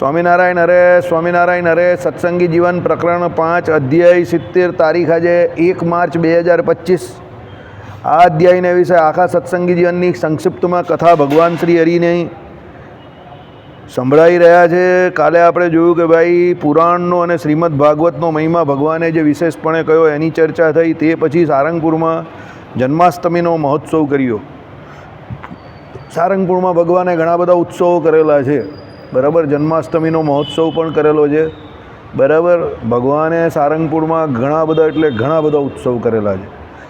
સ્વામિનારાયણ હરે સત્સંગી જીવન પ્રકરણ 5 અધ્યાય 70 તારીખ આજે 1 માર્ચ 2025। આ અધ્યાયને વિશે આખા સત્સંગી જીવનની સંક્ષિપ્તમાં કથા ભગવાન શ્રી હરિની સંભળાઈ રહ્યા છે। કાલે આપણે જોયું કે ભાઈ પુરાણનો અને શ્રીમદ ભાગવતનો મહિમા ભગવાને જે વિશેષપણે કયો એની ચર્ચા થઈ। તે પછી સારંગપુરમાં જન્માષ્ટમીનો મહોત્સવ કર્યો। સારંગપુરમાં ભગવાને ઘણા બધા ઉત્સવો કરેલા છે, બરાબર। જન્માષ્ટમીનો મહોત્સવ પણ કરેલો છે, બરાબર। ભગવાને સારંગપુરમાં ઘણા બધા ઉત્સવ કરેલા છે।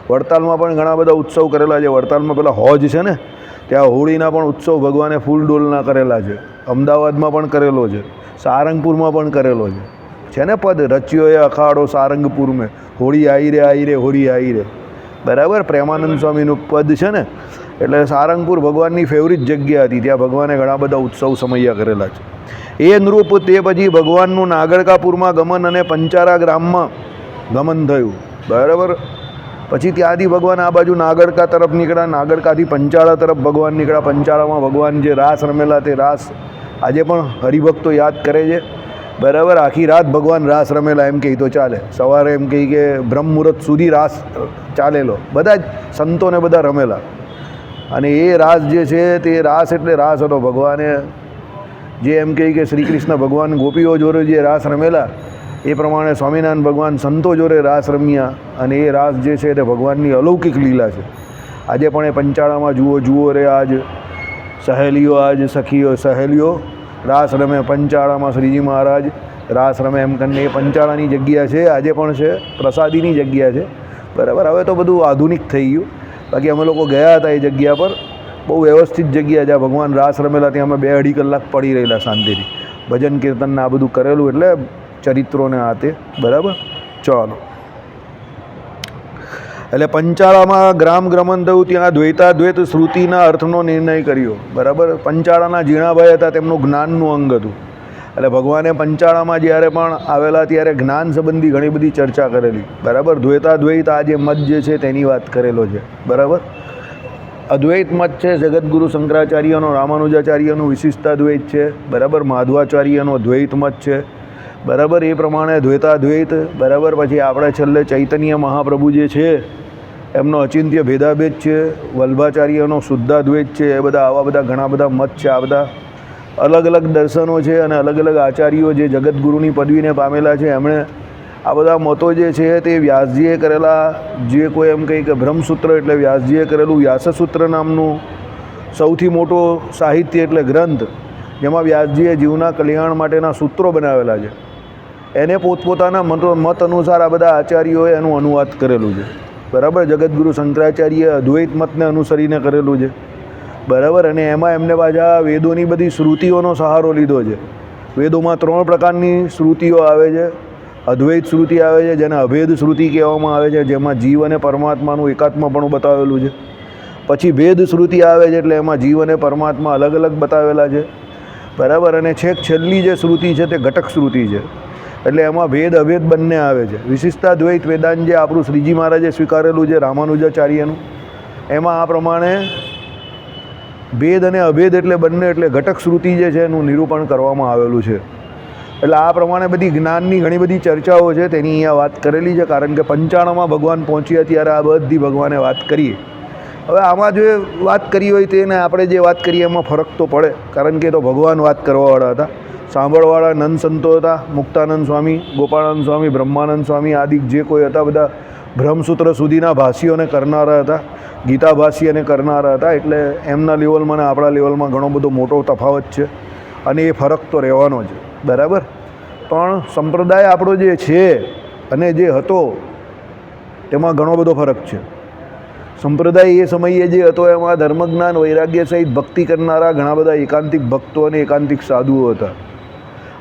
વડતાલમાં પણ ઘણા બધા ઉત્સવ કરેલા છે। વડતાલમાં પેલા હોજ છે ને, ત્યાં હોળીના પણ ઉત્સવ ભગવાને ફૂલડોલના કરેલા છે। અમદાવાદમાં પણ કરેલો છે, સારંગપુરમાં પણ કરેલો છે ને પદ રચ્યો એ અખાડો સારંગપુર મેં, હોળી આવી રે હોળી આવી રે, બરાબર। પ્રેમાનંદ સ્વામીનું પદ છે ને, એટલે સારંગપુર ભગવાનની ફેવરિટ જગ્યા હતી। ત્યાં ભગવાને ઘણા બધા ઉત્સવ સમયા કરેલા છે। એ અનુરૂપ તે પછી ભગવાનનું નાગરકાપુરમાં ગમન અને પંચારા ગ્રામમાં ગમન થયું, બરાબર। પછી ત્યાંથી ભગવાન આ બાજુ નાગરકા તરફ નીકળ્યા, નાગરકાથી પંચાળા તરફ ભગવાન નીકળ્યા। પંચાળામાં ભગવાન જે રાસ રમેલા તે રાસ આજે પણ હરિભક્તો યાદ કરે છે, બરાબર। આખી રાત ભગવાન રાસ રમેલા એમ કહી તો ચાલે। સવારે એમ કહી કે બ્રહ્મ મુહૂર્ત સુધી રાસ ચાલેલો, બધા જ સંતોને બધા રમેલા। અને એ રાસ જે છે તે રાસ એટલે રાસ હતો। ભગવાને જે એમ કહી કે શ્રી કૃષ્ણ ભગવાન ગોપીઓ જોડે જે રાસ રમેલા એ પ્રમાણે સ્વામિનારાયણ ભગવાન સંતો જોડે રાસ રમ્યા। અને એ રાસ જે છે તે ભગવાનની અલૌકિક લીલા છે। આજે પણ એ પંચાળામાં જુઓ રે આજ સહેલીઓ, આજ સખીઓ સહેલીઓ રાસ રમે પંચાળામાં, શ્રીજી મહારાજ રાસ રમે એમ કરીને એ પંચાળાની જગ્યા છે, આજે પણ છે, પ્રસાદીની જગ્યા છે, બરાબર। હવે તો બધું આધુનિક થઈ ગયું, બાકી અમે લોકો ગયા હતા એ જગ્યા પર, બહુ વ્યવસ્થિત જગ્યા જ્યાં ભગવાન રાસ રમેલા। ત્યાં અમે 2-2.5 કલાક પડી રહેલા શાંતિથી, ભજન કીર્તનને આ બધું કરેલું, એટલે ચરિત્રોને આ તે, બરાબર। ચાલો, એટલે પંચાળામાં ગ્રામ ગમન થયું, ત્યાં દ્વૈતાદ્વૈત શ્રુતિના અર્થનો નિર્ણય કર્યો, બરાબર। પંચાળાના ઝીણાભાઈ હતા, તેમનું જ્ઞાનનું અંગ હતું। એટલે ભગવાને પંચાળામાં જ્યારે પણ આવેલા ત્યારે જ્ઞાન સંબંધી ઘણી બધી ચર્ચા કરેલી, બરાબર। દ્વૈતાદ્વૈત આ જે મત જે છે તેની વાત કરેલો છે, બરાબર। અદ્વૈત મત છે જગદગુરુ શંકરાચાર્યનો, રામાનુજાચાર્યનું વિશિષ્ટાદ્વૈત છે, બરાબર। માધવાચાર્યનો દ્વૈત મત છે, બરાબર। એ પ્રમાણે દ્વૈતાદ્વૈત, બરાબર। પછી આપણે છેલ્લે ચૈતન્ય મહાપ્રભુ જે છે એમનો અચિંત્ય ભેદાભેદ છે, વલ્ભાચાર્યનો શુદ્ધાદ્વૈત છે, એ બધા આવા બધા ઘણા બધા મત છે। આ બધા અલગ અલગ દર્શનો છે અને અલગ અલગ આચાર્યો જે જગદગુરુની પદવીને પામેલા છે, એમણે આ બધા મતો જે છે તે વ્યાસજીએ કરેલા। જે કોઈ એમ કહે કે બ્રહ્મસૂત્ર એટલે વ્યાસજીએ કરેલું, વ્યાસસૂત્ર નામનું સૌથી મોટો સાહિત્ય એટલે ગ્રંથ, જેમાં વ્યાસજીએ જીવના કલ્યાણ માટેના સૂત્રો બનાવેલા છે, એને પોતપોતાના મત અનુસાર આ બધા આચાર્યોએ એનું અનુવાદ કરેલું છે, બરાબર। જગદગુરુ શંકરાચાર્યએ અદ્વૈત મતને અનુસરીને કરેલું છે, બરાબર। અને એમાં એમને પાછા વેદોની બધી શ્રુતિઓનો સહારો લીધો છે। વેદોમાં 3 પ્રકારની શ્રુતિઓ આવે છે। અદ્વૈત શ્રુતિ આવે છે, જેને અભેદ શ્રુતિ કહેવામાં આવે છે, જેમાં જીવ અને પરમાત્માનું એકાત્મપણું બતાવેલું છે। પછી ભેદ શ્રુતિ આવે છે, એટલે એમાં જીવ અને પરમાત્મા અલગ અલગ બતાવેલા છે, બરાબર। અને છેલ્લી જે શ્રુતિ છે તે ઘટક શ્રુતિ છે, એટલે એમાં ભેદ અભેદ બંને આવે છે। વિશિષ્ટાદ્વૈત વેદાંત જે આપણું શ્રીજી મહારાજે સ્વીકારેલું છે રામાનુજાચાર્યનું, એમાં આ પ્રમાણે ભેદ અને અભેદ એટલે બંને, એટલે ઘટક શ્રુતિ જે છે એનું નિરૂપણ કરવામાં આવેલું છે। એટલે આ પ્રમાણે બધી જ્ઞાનની ઘણી બધી ચર્ચાઓ છે, તેની અહીંયા વાત કરેલી છે, કારણ કે પંચાળામાં ભગવાન પહોંચ્યા ત્યારે આ બધી ભગવાને વાત કરીએ। હવે આમાં જો વાત કરી હોય તેને આપણે જે વાત કરીએ એમાં ફરક તો પડે, કારણ કે તો ભગવાન વાત કરવાવાળા હતા, સાંભળવાળા નંદ સંતો હતા, મુક્તાનંદ સ્વામી, ગોપાળાનંદ સ્વામી, બ્રહ્માનંદ સ્વામી આદિ જે કોઈ હતા, બધા બ્રહ્મસૂત્ર સુધીના ભાષ્યોને કરનારા હતા, ગીતા ભાષ્યને કરનારા હતા। એટલે એમના લેવલમાં અને આપણા લેવલમાં ઘણો બધો મોટો તફાવત છે, અને એ ફરક તો રહેવાનો છે, બરાબર। પણ સંપ્રદાય આપણો જે છે અને જે હતો તેમાં ઘણો બધો ફરક છે। સંપ્રદાય એ સમયે જે હતો એમાં ધર્મજ્ઞાન વૈરાગ્ય સહિત ભક્તિ કરનારા ઘણા બધા એકાંતિક ભક્તો અને એકાંતિક સાધુઓ હતા,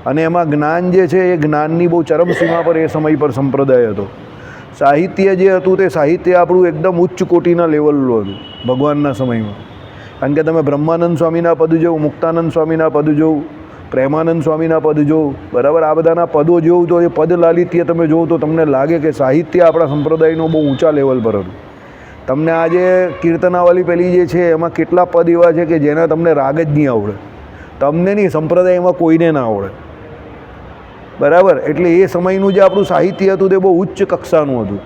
અને એમાં જ્ઞાન જે છે એ જ્ઞાનની બહુ ચરમસીમા પર એ સમય પર સંપ્રદાય હતો। સાહિત્ય જે હતું તે સાહિત્ય આપણું એકદમ ઉચ્ચ કોટીના લેવલનું હતું ભગવાનના સમયમાં, કારણ કે તમે બ્રહ્માનંદ સ્વામીના પદ જોવું, મુક્તાનંદ સ્વામીના પદ જોવું, પ્રેમાનંદ સ્વામીના પદ જોવું, બરાબર। આ બધાના પદો જોવું તો એ પદ લાલિત્ય તમે જોવું તો તમને લાગે કે સાહિત્ય આપણા સંપ્રદાયનું બહુ ઊંચા લેવલ પર હતું। તમને આજે કીર્તનાવલી પેલી જે છે એમાં કેટલા પદ એવા છે કે જેના તમને રાગ જ નહીં આવડે, તમને નહીં, સંપ્રદાયમાં કોઈને ના આવડે, બરાબર. એટલે એ સમયનું જે આપણું સાહિત્ય હતું તે બહુ ઉચ્ચ કક્ષાનું હતું.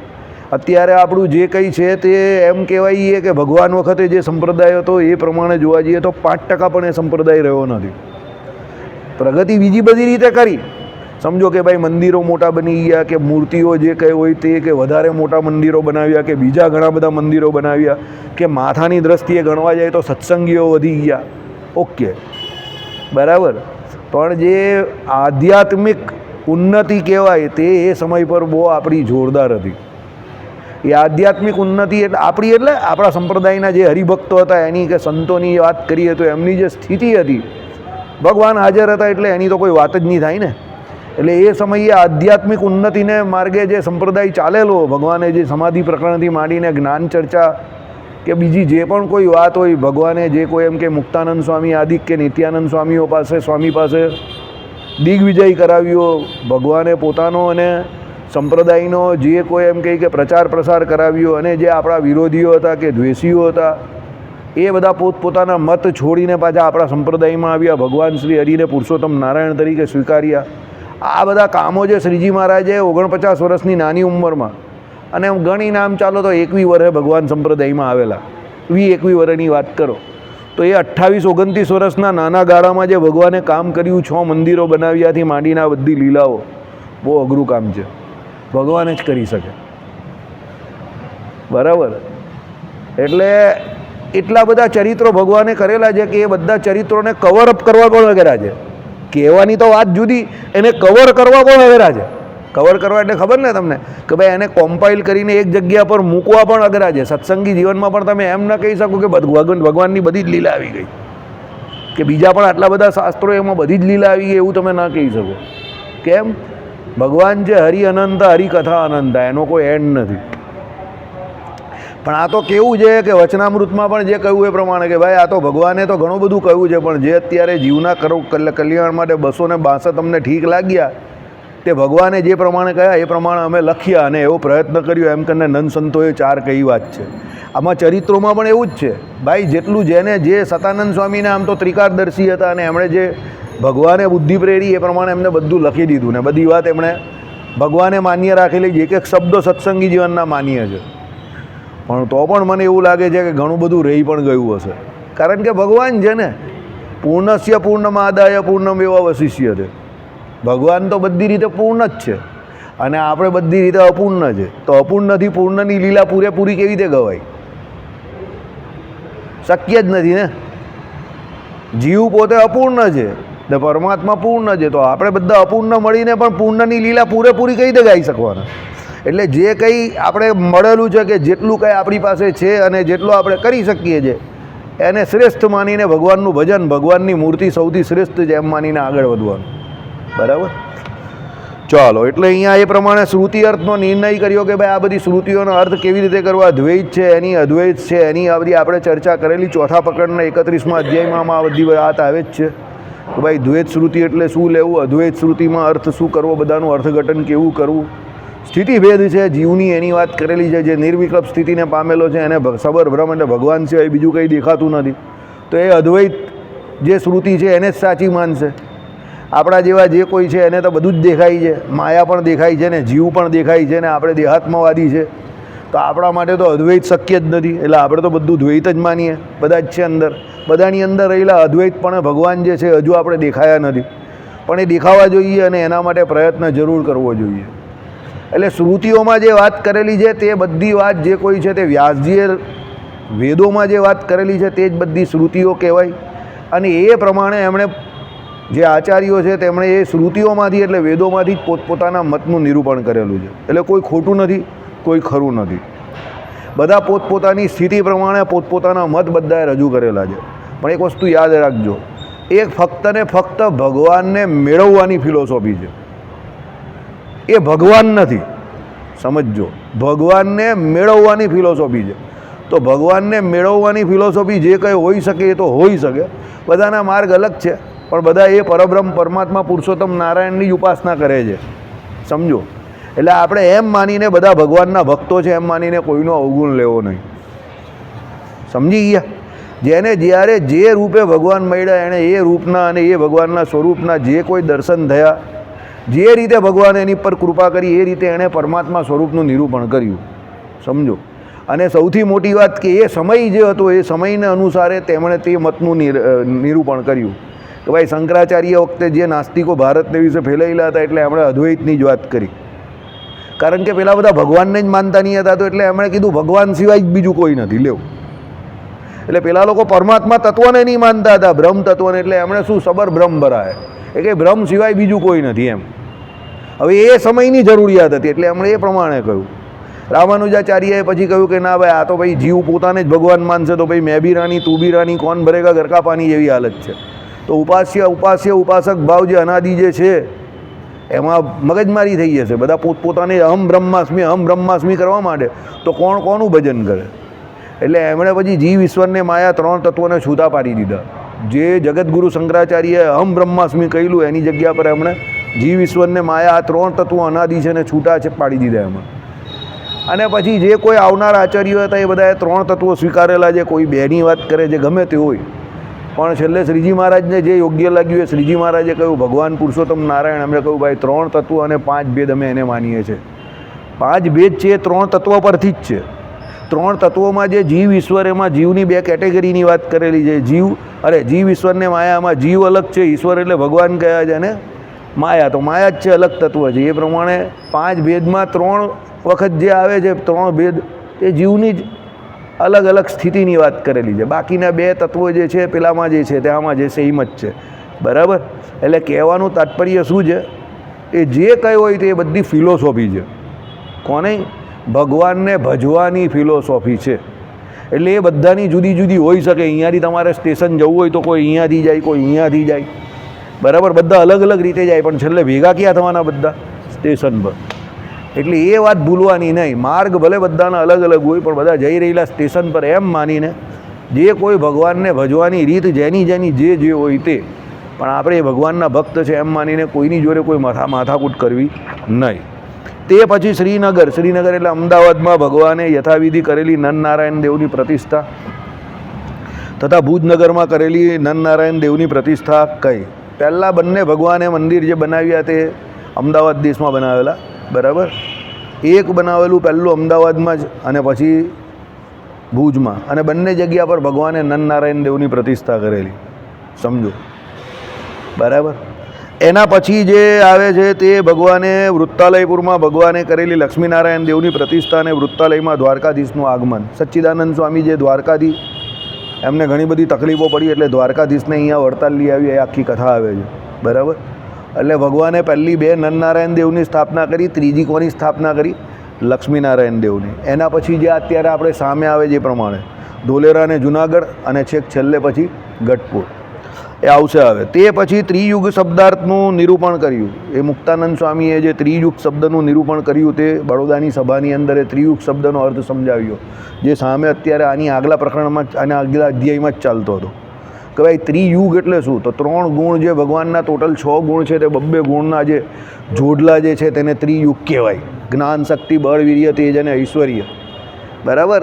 અત્યારે આપણું જે કંઈ છે તે એમ કહેવાય કે ભગવાન વખતે જે સંપ્રદાય હતો એ પ્રમાણે જોવા જઈએ તો 5% પણ એ સંપ્રદાય રહ્યો નથી. પ્રગતિ બીજી બધી રીતે કરી, સમજો કે ભાઈ મંદિરો મોટા બની ગયા, કે મૂર્તિઓ જે કંઈ હોય તે, કે વધારે મોટા મંદિરો બનાવ્યા, કે બીજા ઘણા બધા મંદિરો બનાવ્યા, કે માથાની દ્રષ્ટિએ ગણવા જાય તો સત્સંગીઓ વધી ગયા, ઓકે, બરાબર. પણ જે આધ્યાત્મિક ઉન્નતિ કહેવાય તે એ સમય પર બહુ આપણી જોરદાર હતી. એ આધ્યાત્મિક ઉન્નતિ એટલે આપણા સંપ્રદાયના જે હરિભક્તો હતા એની, કે સંતોની વાત કરીએ તો એમની જે સ્થિતિ હતી, ભગવાન હાજર હતા એટલે એની તો કોઈ વાત જ નહીં થાય ને. એટલે એ સમયે આધ્યાત્મિક ઉન્નતિને માર્ગે જે સંપ્રદાય ચાલેલો, ભગવાને જે સમાધિ પ્રકરણથી માંડીને જ્ઞાન ચર્ચા કે બીજી જે પણ કોઈ વાત હોય, ભગવાને જે કોઈ એમ કે મુક્તાનંદ સ્વામી આદિ કે નિત્યાનંદ સ્વામીઓ પાસે, સ્વામી પાસે દિગ્વિજય કરાવ્યો, ભગવાને પોતાનો અને સંપ્રદાયનો જે કોઈ એમ કહે કે પ્રચાર પ્રસાર કરાવ્યો, અને જે આપણા વિરોધીઓ હતા કે દ્વેષીઓ હતા એ બધા પોતપોતાના મત છોડીને પાછા આપણા સંપ્રદાયમાં આવ્યા, ભગવાન શ્રી હરિને પુરુષોત્તમ નારાયણ તરીકે સ્વીકાર્યા. આ બધા કામો જે શ્રીજી મહારાજે 49 વર્ષની નાની ઉંમરમાં, અને ગણી નામ ચાલો તો 21 વર્ષે ભગવાન સંપ્રદાયમાં આવેલા, 21 વર્ષની વાત કરો તો એ 28-29 વર્ષના નાના ગાળામાં જે ભગવાને કામ કર્યું, 6 મંદિરો બનાવ્યાથી માંડીને આ બધી લીલાઓ, બહુ અઘરું કામ છે, ભગવાન જ કરી શકે, બરાબર. એટલે એટલા બધા ચરિત્રો ભગવાને કરેલા છે કે એ બધા ચરિત્રોને કવરઅપ કરવા કોણ વગેરે છે. કહેવાની તો વાત જુદી, એને કવર કરવા કોણ વગેરે છે. કવર કરવા એટલે ખબર ને તમને કે ભાઈ એને કોમ્પાઇલ કરીને એક જગ્યા પર મૂકવા પણ અઘરા છે. સત્સંગી જીવનમાં પણ તમે એમ ન કહી શકો કે ભગવાનની બધી જ લીલા આવી ગઈ, કે બીજા પણ આટલા બધા શાસ્ત્રો એમાં બધી જ લીલા આવી ગઈ, એવું તમે ના કહી શકો. કેમ? ભગવાન છે હરિ અનંત, હરિકથા અનંત, એનો કોઈ એન્ડ નથી. પણ આ તો કેવું છે કે વચનામૃતમાં પણ જે કહ્યું એ પ્રમાણે કે ભાઈ આ તો ભગવાને તો ઘણું બધું કહ્યું છે, પણ જે અત્યારે જીવના કલ્યાણ માટે 262 તમને ઠીક લાગ્યા તે ભગવાને જે પ્રમાણે કહ્યા એ પ્રમાણે અમે લખ્યા અને એવો પ્રયત્ન કર્યો, એમ કરીને નંદ સંતોએ 4 કઈ વાત છે. આમાં ચરિત્રોમાં પણ એવું જ છે ભાઈ, જેટલું જેને જે સતાનંદ સ્વામીને આમ તો ત્રિકારદર્શી હતા અને એમણે જે ભગવાને બુદ્ધિ પ્રેરી એ પ્રમાણે એમને બધું લખી દીધું ને બધી વાત એમણે ભગવાને માન્ય રાખેલી, એક એક શબ્દો સત્સંગી જીવનના માન્ય છે. પણ તો પણ મને એવું લાગે છે કે ઘણું બધું રહી પણ ગયું હશે, કારણ કે ભગવાન છે ને, પૂર્ણસ્ય પૂર્ણમાદાય પૂર્ણમેવ વશિષ્ય છે. ભગવાન તો બધી રીતે પૂર્ણ જ છે અને આપણે બધી રીતે અપૂર્ણ છે. તો અપૂર્ણથી પૂર્ણની લીલા પૂરેપૂરી કેવી રીતે ગવાય? શક્ય જ નથી ને. જીવ પોતે અપૂર્ણ છે ને પરમાત્મા પૂર્ણ છે, તો આપણે બધા અપૂર્ણ મળીને પણ પૂર્ણની લીલા પૂરેપૂરી કઈ રીતે ગાઈ શકવાના? એટલે જે કંઈ આપણે મળેલું છે, કે જેટલું કંઈ આપણી પાસે છે અને જેટલું આપણે કરી શકીએ છીએ એને શ્રેષ્ઠ માનીને ભગવાનનું ભજન, ભગવાનની મૂર્તિ સૌથી શ્રેષ્ઠ છે એમ માનીને આગળ વધવાનું, બરાબર. ચાલો, એટલે અહીંયા એ પ્રમાણે શ્રુતિ અર્થનો નિર્ણય કર્યો કે ભાઈ આ બધી શ્રુતિઓનો અર્થ કેવી રીતે કરવા, દ્વૈત છે એની, અદ્વૈત છે એની, આ બધી આપણે ચર્ચા કરેલી. ચોથા પ્રકરણના 31મા અધ્યાયમાં આ બધી વાત આવે જ છે કે ભાઈ દ્વૈત શ્રુતિ એટલે શું લેવું, અદ્વૈત શ્રુતિમાં અર્થ શું કરવો, બધાનું અર્થઘટન કેવું કરવું, સ્થિતિભેદ છે જીવની એની વાત કરેલી છે. જે નિર્વિકલ્પ સ્થિતિને પામેલો છે એને સબર બ્રહ્મ એટલે ભગવાન સિવાય બીજું કંઈ દેખાતું નથી, તો એ અદ્વૈત જે શ્રુતિ છે એને જ સાચી માનશે. આપણા જેવા જે કોઈ છે એને તો બધું જ દેખાય છે, માયા પણ દેખાય છે ને જીવ પણ દેખાય છે ને આપણે દેહાત્મવાદી છે, તો આપણા માટે તો અદ્વૈત શક્ય જ નથી. એટલે આપણે તો બધું દ્વૈત જ માનીએ, બધા જ છે અંદર, બધાની અંદર રહેલા અદ્વૈત પણ ભગવાન જે છે હજુ આપણે દેખાયા નથી, પણ એ દેખાવા જોઈએ અને એના માટે પ્રયત્ન જરૂર કરવો જોઈએ. એટલે શ્રુતિઓમાં જે વાત કરેલી છે તે બધી વાત જે કોઈ છે તે વ્યાસજીએ વેદોમાં જે વાત કરેલી છે તે જ બધી શ્રુતિઓ કહેવાય. અને એ પ્રમાણે એમણે જે આચાર્યો છે તેમણે એ શ્રુતિઓમાંથી એટલે વેદોમાંથી જ પોતપોતાના મતનું નિરૂપણ કરેલું છે. એટલે કોઈ ખોટું નથી, કોઈ ખરું નથી, બધા પોતપોતાની સ્થિતિ પ્રમાણે પોતપોતાના મત બધાએ રજૂ કરેલા છે. પણ એક વસ્તુ યાદ રાખજો, એક ફક્ત ને ફક્ત ભગવાનને મેળવવાની ફિલોસોફી છે, એ ભગવાન નથી, સમજજો. ભગવાનને મેળવવાની ફિલોસોફી છે. તો ભગવાનને મેળવવાની ફિલોસોફી જે કંઈ હોઈ શકે એ તો હોઈ શકે, બધાના માર્ગ અલગ છે, પણ બધા એ પરબ્રહ્મ પરમાત્મા પુરુષોત્તમ નારાયણની જ ઉપાસના કરે છે, સમજો. એટલે આપણે એમ માનીને બધા ભગવાનના ભક્તો છે એમ માનીને કોઈનો અવગુણ લેવો નહીં, સમજી ગયા. જેને જ્યારે જે રૂપે ભગવાન મળ્યા એણે એ રૂપના અને એ ભગવાનના સ્વરૂપના જે કોઈ દર્શન થયા, જે રીતે ભગવાને એની પર કૃપા કરી એ રીતે એણે પરમાત્મા સ્વરૂપનું નિરૂપણ કર્યું. સમજો. અને સૌથી મોટી વાત કે એ સમય જે હતો એ સમયને અનુસારે તેમણે તે મતનું નિરૂપણ કર્યું કે ભાઈ શંકરાચાર્ય વખતે જે નાસ્તિકો ભારતને વિશે ફેલાયેલા હતા એટલે એમણે અદ્વૈતની જ વાત કરી. કારણ કે પેલા બધા ભગવાનને જ માનતા નહીં હતા, તો એટલે એમણે કીધું ભગવાન સિવાય જ બીજું કોઈ નથી લેવું. એટલે પેલા લોકો પરમાત્મા તત્વને નહીં માનતા હતા, બ્રહ્મ તત્વને, એટલે એમણે શું સબર બ્રહ્મ ભરાય એ કે બ્રહ્મ સિવાય બીજું કોઈ નથી એમ. હવે એ સમયની જરૂરિયાત હતી એટલે એમણે એ પ્રમાણે કહ્યું. રામાનુજાચાર્યએ પછી કહ્યું કે ના ભાઈ આ તો ભાઈ જીવ પોતાને જ ભગવાન માનશે તો ભાઈ મેં બી રાની તું બી રાની કોણ ભરેગા ગરકા પાણી જેવી હાલત છે. તો ઉપાસ્ય ઉપાસક ભાવ જે અનાદિ જે છે એમાં મગજમારી થઈ જશે. બધા પોતપોતાને અહમ બ્રહ્માસ્મી કરવા માટે તો કોણ કોનું ભજન કરે. એટલે એમણે પછી જીવ ઈશ્વરને માયા ત્રણ તત્વોને છૂટા પાડી દીધા. જે જગતગુરુ શંકરાચાર્યએ અહમ બ્રહ્માસ્મી કહેલું એની જગ્યા પર એમણે જીવ ઈશ્વરને માયા આ ત્રણ તત્વો અનાદિ છે ને છૂટા છે પાડી દીધા એમાં. અને પછી જે કોઈ આવનાર આચાર્યો હતા એ બધાએ ત્રણ તત્વો સ્વીકારેલા છે. કોઈ બેની વાત કરે છે ગમે તે હોય, પણ છેલ્લે શ્રીજી મહારાજને જે યોગ્ય લાગ્યું એ શ્રીજી મહારાજે કહ્યું ભગવાન પુરુષોત્તમ નારાયણ એમણે કહ્યું ભાઈ ત્રણ તત્વો અને પાંચ ભેદ અમે એને માનીએ છીએ. પાંચ ભેદ છે એ ત્રણ તત્વો પરથી જ છે. ત્રણ તત્વોમાં જે જીવ ઈશ્વર એમાં જીવની બે કેટેગરીની વાત કરેલી છે. જીવ ઈશ્વરને માયામાં જીવ અલગ છે, ઈશ્વર એટલે ભગવાન કહેવાય છે, અને માયા તો માયા જ છે, અલગ તત્વ છે. એ પ્રમાણે પાંચ ભેદમાં ત્રણ વખત જે આવે છે ત્રણ ભેદ એ જીવની જ અલગ અલગ સ્થિતિની વાત કરેલી છે. બાકીના બે તત્વો જે છે પેલામાં જે છે તેમાં જે સેમ જ છે. બરાબર. એટલે કહેવાનું તાત્પર્ય શું છે, એ જે કંઈ હોય તે બધી ફિલોસોફી છે. કોને? ભગવાનને ભજવાની ફિલોસોફી છે. એટલે એ બધાની જુદી જુદી હોઈ શકે. અહીંયાથી તમારે સ્ટેશન જવું હોય તો કોઈ અહીંયાથી જાય, કોઈ અહીંયાથી જાય. બરાબર. બધા અલગ અલગ રીતે જાય, પણ છેલ્લે ભેગા ક્યાં થવાના? બધા સ્ટેશન પર. એટલે એ વાત ભૂલવાની નહીં. માર્ગ ભલે બધાના અલગ અલગ હોય, પણ બધા જઈ રહેલા સ્ટેશન પર એમ માનીને જે કોઈ ભગવાનને ભજવાની રીત જેની જે હોય તે, પણ આપણે એ ભગવાનના ભક્ત છે એમ માનીને કોઈની જોડે કોઈ માથાકૂટ કરવી નહીં. તે પછી શ્રીનગર એટલે અમદાવાદમાં ભગવાને યથાવિધિ કરેલી નરનારાયણ દેવની પ્રતિષ્ઠા તથા ભુજનગરમાં કરેલી નરનારાયણ દેવની પ્રતિષ્ઠા કઈ. પહેલાં બંને ભગવાને મંદિર જે બનાવ્યા તે અમદાવાદ દેશમાં બનાવેલા. બરાબર. એક બનાવેલું પહેલું અમદાવાદમાં જ અને પછી ભુજમાં, અને બંને જગ્યા પર ભગવાને નરનારાયણ દેવની પ્રતિષ્ઠા કરેલી. સમજો. બરાબર. એના પછી જે આવે છે તે ભગવાને વૃત્તાલયપુરમાં ભગવાને કરેલી લક્ષ્મીનારાયણ દેવની પ્રતિષ્ઠા અને વૃત્તાલયમાં દ્વારકાધીશનું આગમન. સચ્ચિદાનંદ સ્વામી જે દ્વારકાધીશ એમને ઘણી બધી તકલીફો પડી એટલે દ્વારકાધીશને અહીંયા વડતાલ લઈ આવી, એ આખી કથા આવે છે. બરાબર. એટલે ભગવાને પહેલી બે નરનારાયણ દેવની સ્થાપના કરી, ત્રીજી કોની સ્થાપના કરી? લક્ષ્મીનારાયણ દેવની. એના પછી જે અત્યારે આપણે સામે આવે જે પ્રમાણે ધોલેરા અને જુનાગઢ અને છેક છેલ્લે પછી ગઢપુર એ આવશે આવે. તે પછી ત્રિયુગ શબ્દાર્થનું નિરૂપણ કર્યું. એ મુક્તાનંદ સ્વામીએ જે ત્રિયુગ શબ્દનું નિરૂપણ કર્યું તે બડોદાની સભાની અંદર એ ત્રિયુગ શબ્દનો અર્થ સમજાવ્યો, જે સામે અત્યારે આની આગલા પ્રકરણમાં આના આગલા અધ્યાયમાં જ ચાલતો હતો કે ભાઈ ત્રિયુગ એટલે શું? તો ત્રણ ગુણ જે ભગવાનના ટોટલ 6 ગુણ છે તે બબ્બે ગુણના જે જોડલા જે છે તેને ત્રિયુગ કહેવાય. જ્ઞાન, શક્તિ, બળ, વીર્ય, તેજ અને ઐશ્વર્ય. બરાબર.